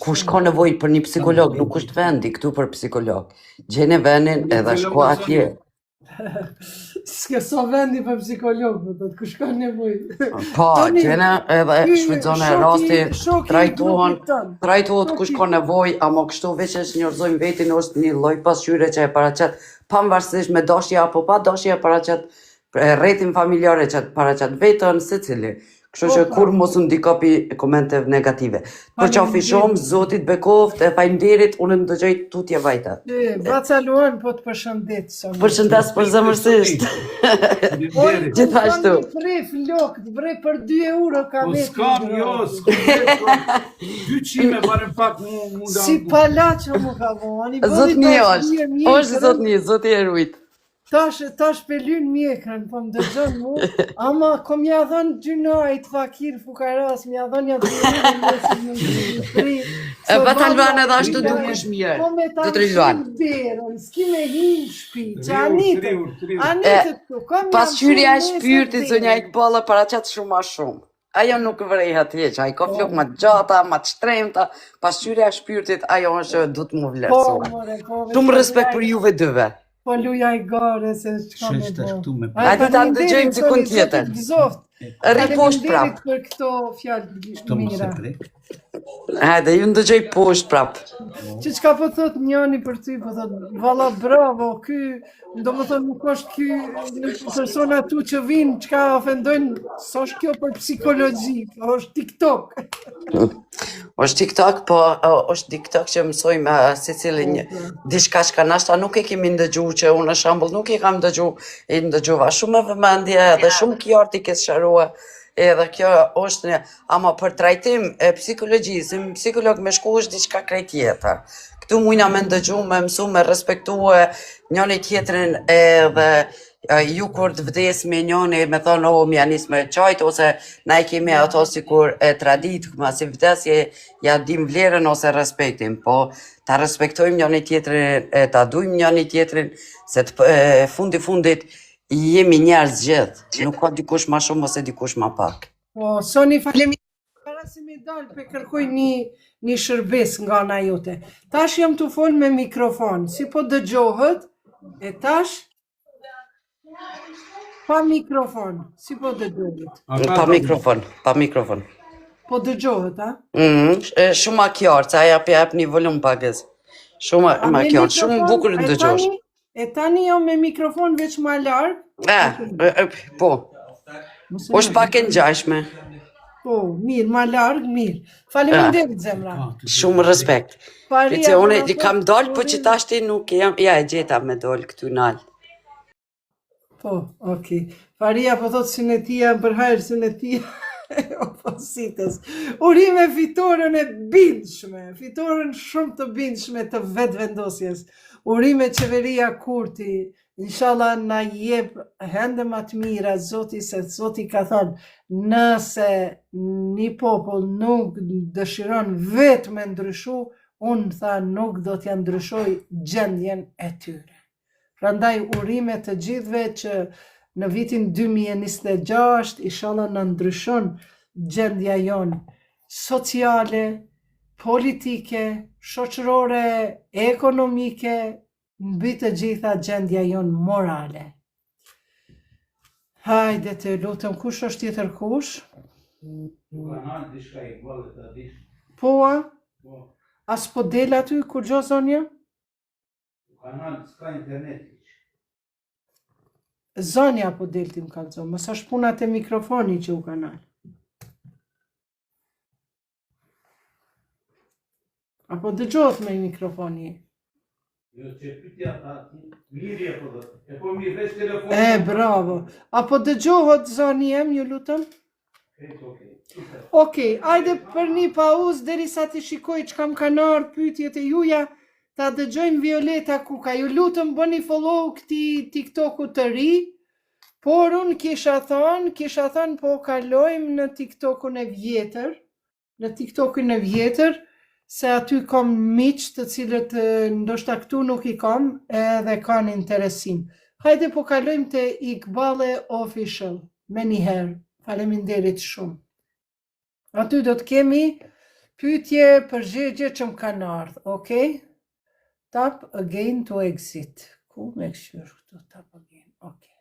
kush ka nevojë për një psikolog, nuk është vendi këtu për psikolog. Gjene vendin edhe shko atje. S'ke so vendi për psikolog, do të kush ka nevojë. Po, gjene edhe shfrytëzon rastin, trajtohet kush ka nevojë, ama kështu veç e njorzojmë vetin është një lloj pasqyre që e paraqet pavarësisht me dashje apo pa dashje, paraqet rrjetin familjare që paraqet vetën secili. Kështu që kur mos u ndikopi komente negative. Për qafi shumë, Zotit bekoft, e faleminderit, unë më dëgjoj tutje vajta. Baca Luan, po të përshëndet. Përshëndes për zemërsisht. Gjithashtu. Bre flok, bre për 2 euro ka vetë. Po s'kam, jo, s'kam 200 barem pak munda. Si palaço mu ka voni. Zotni është zotni, zoti e rujt. Tash pelyn mjekrën, po më dëgjon mu, ama kom ja dhënë gjynajt fakir fukaras, më ja dhënë ja 2 euro. Batalvan edhe ashtu dukesh mirë. Do të riluan. S'ki me hin shpi, që anitet këtu. Pasqyrja e shpirtit, zonja Iqballa, paraqet shumë ma shumë. Ajo nuk vrehet hiç, ai ka flok më të gjata, më të shtrenjta, pasqyrja e shpirtit ajo është du të më vlerësoj. Shumë respekt për juve dyve. Po luja I gare se çka me bo. A ti ta ndëgjojmë dikun tjetër. Rri poshtë prap. Për këto fjalë mira. Hajde, ju ndëgjoj poshtë prap. Që çka po thot njëri për ty, po thot valla bravo, ky, domethënë nuk është ky persona tu që vinë çka ofendojnë, s'është kjo për psikologji, është TikTok. Është TikTok, po është TikTok që mësojmë secili diçka që nashta nuk e kemi ndëgjuar, që unë në shembull nuk e kam ndëgjuar, e ndëgjova shumë me vëmendje dhe shumë kjarti ke sharua. Edhe kjo është një, ama për trajtim e psikologjisë, psikolog me shku është diçka krejt tjetër. Këtu mujna me ndëgju, me mësu, me respektu njëni tjetrin edhe ju kur të vdesmi njëni me thonë, o, mja nis me qajt, ose na I kemi ato si kur tradit, ma si vdesje, ja dim vlerën ose respektim, po ta respektojmë njëni tjetrin, ta dujmë njëni tjetrin, se të fundit, jemi njerëz gjithë, nuk ka dikush ma shumë ose dikush ma pak. Po, Soni falemi, para si me dalë pe kërkoj një shërbes nga ana jote. Tash jam të fol me mikrofon, si po dëgjohet, e tash pa mikrofon, si po dëgjohet. Pa mikrofon. Po dëgjohet, a? Shumë ma kjarë, ca jap një volum pakës. Shumë ma kjarë, shumë bukur të dëgjosh. E tani jo me mikrofon veç ma larg? Po. Është pak e ngjashme. Po, mirë, ma larg, mirë. Faleminderit zemra. Shumë respekt. Që unë I kam dalë, po që tash ti nuk jam, ja e gjeta me dalë këtu nalë. Po, okej. Faria po thotë synetia, për hajrë synetia. Opositës. Urime fitoren e bindshme, fitoren shumë të bindshme të vetë vendosjes. Urime qeveria Kurti, Inshallah na jep hende më të mira Zoti, se Zoti ka thënë, nëse një popull nuk dëshiron vetë me ndryshu, unë tha nuk do t'ja ndryshoj gjendjen e tyre. Prandaj urime të gjithve që në vitin 2026 inshallah na ndryshon gjendja jonë sociale, politike, shoqërore, ekonomike, mbi të gjitha gjendja jonë morale. Hajde të lutëm, kush është tjetër kush? Kanal diçka i bëllë të dish. Po, Po, as po del aty kur gjo zonja? kanal s'ka internet. Zonja po del ti më kalzo, mos është puna te mikrofoni që u kanal. Apo dëgjohet me mikrofoni? Jo që pytja mirë e po dhe. E po mirë veç telefon. Bravo. Apo dëgjohet zoni jem, ju lutëm? Okej. Okej, ajde për një pauzë derisa ti shikoj çka më kanë ardhur pyetjet e juaja, ta dëgjojmë Violeta Kuka. Ju lutëm bëni follow këtij TikToku të ri, por unë kisha thënë po kalojmë në TikTokun e vjetër, se aty kam miq të cilët ndoshta këtu nuk i kam edhe kanë interesim. Hajde po kalojmë te Iqballe Official, me njëherë. Faleminderit shumë. Aty do të kemi pyetje, përgjigje që më kanë ardhur, okay? Tap again to exit. Ku me këshyr këtu, tap again, okay.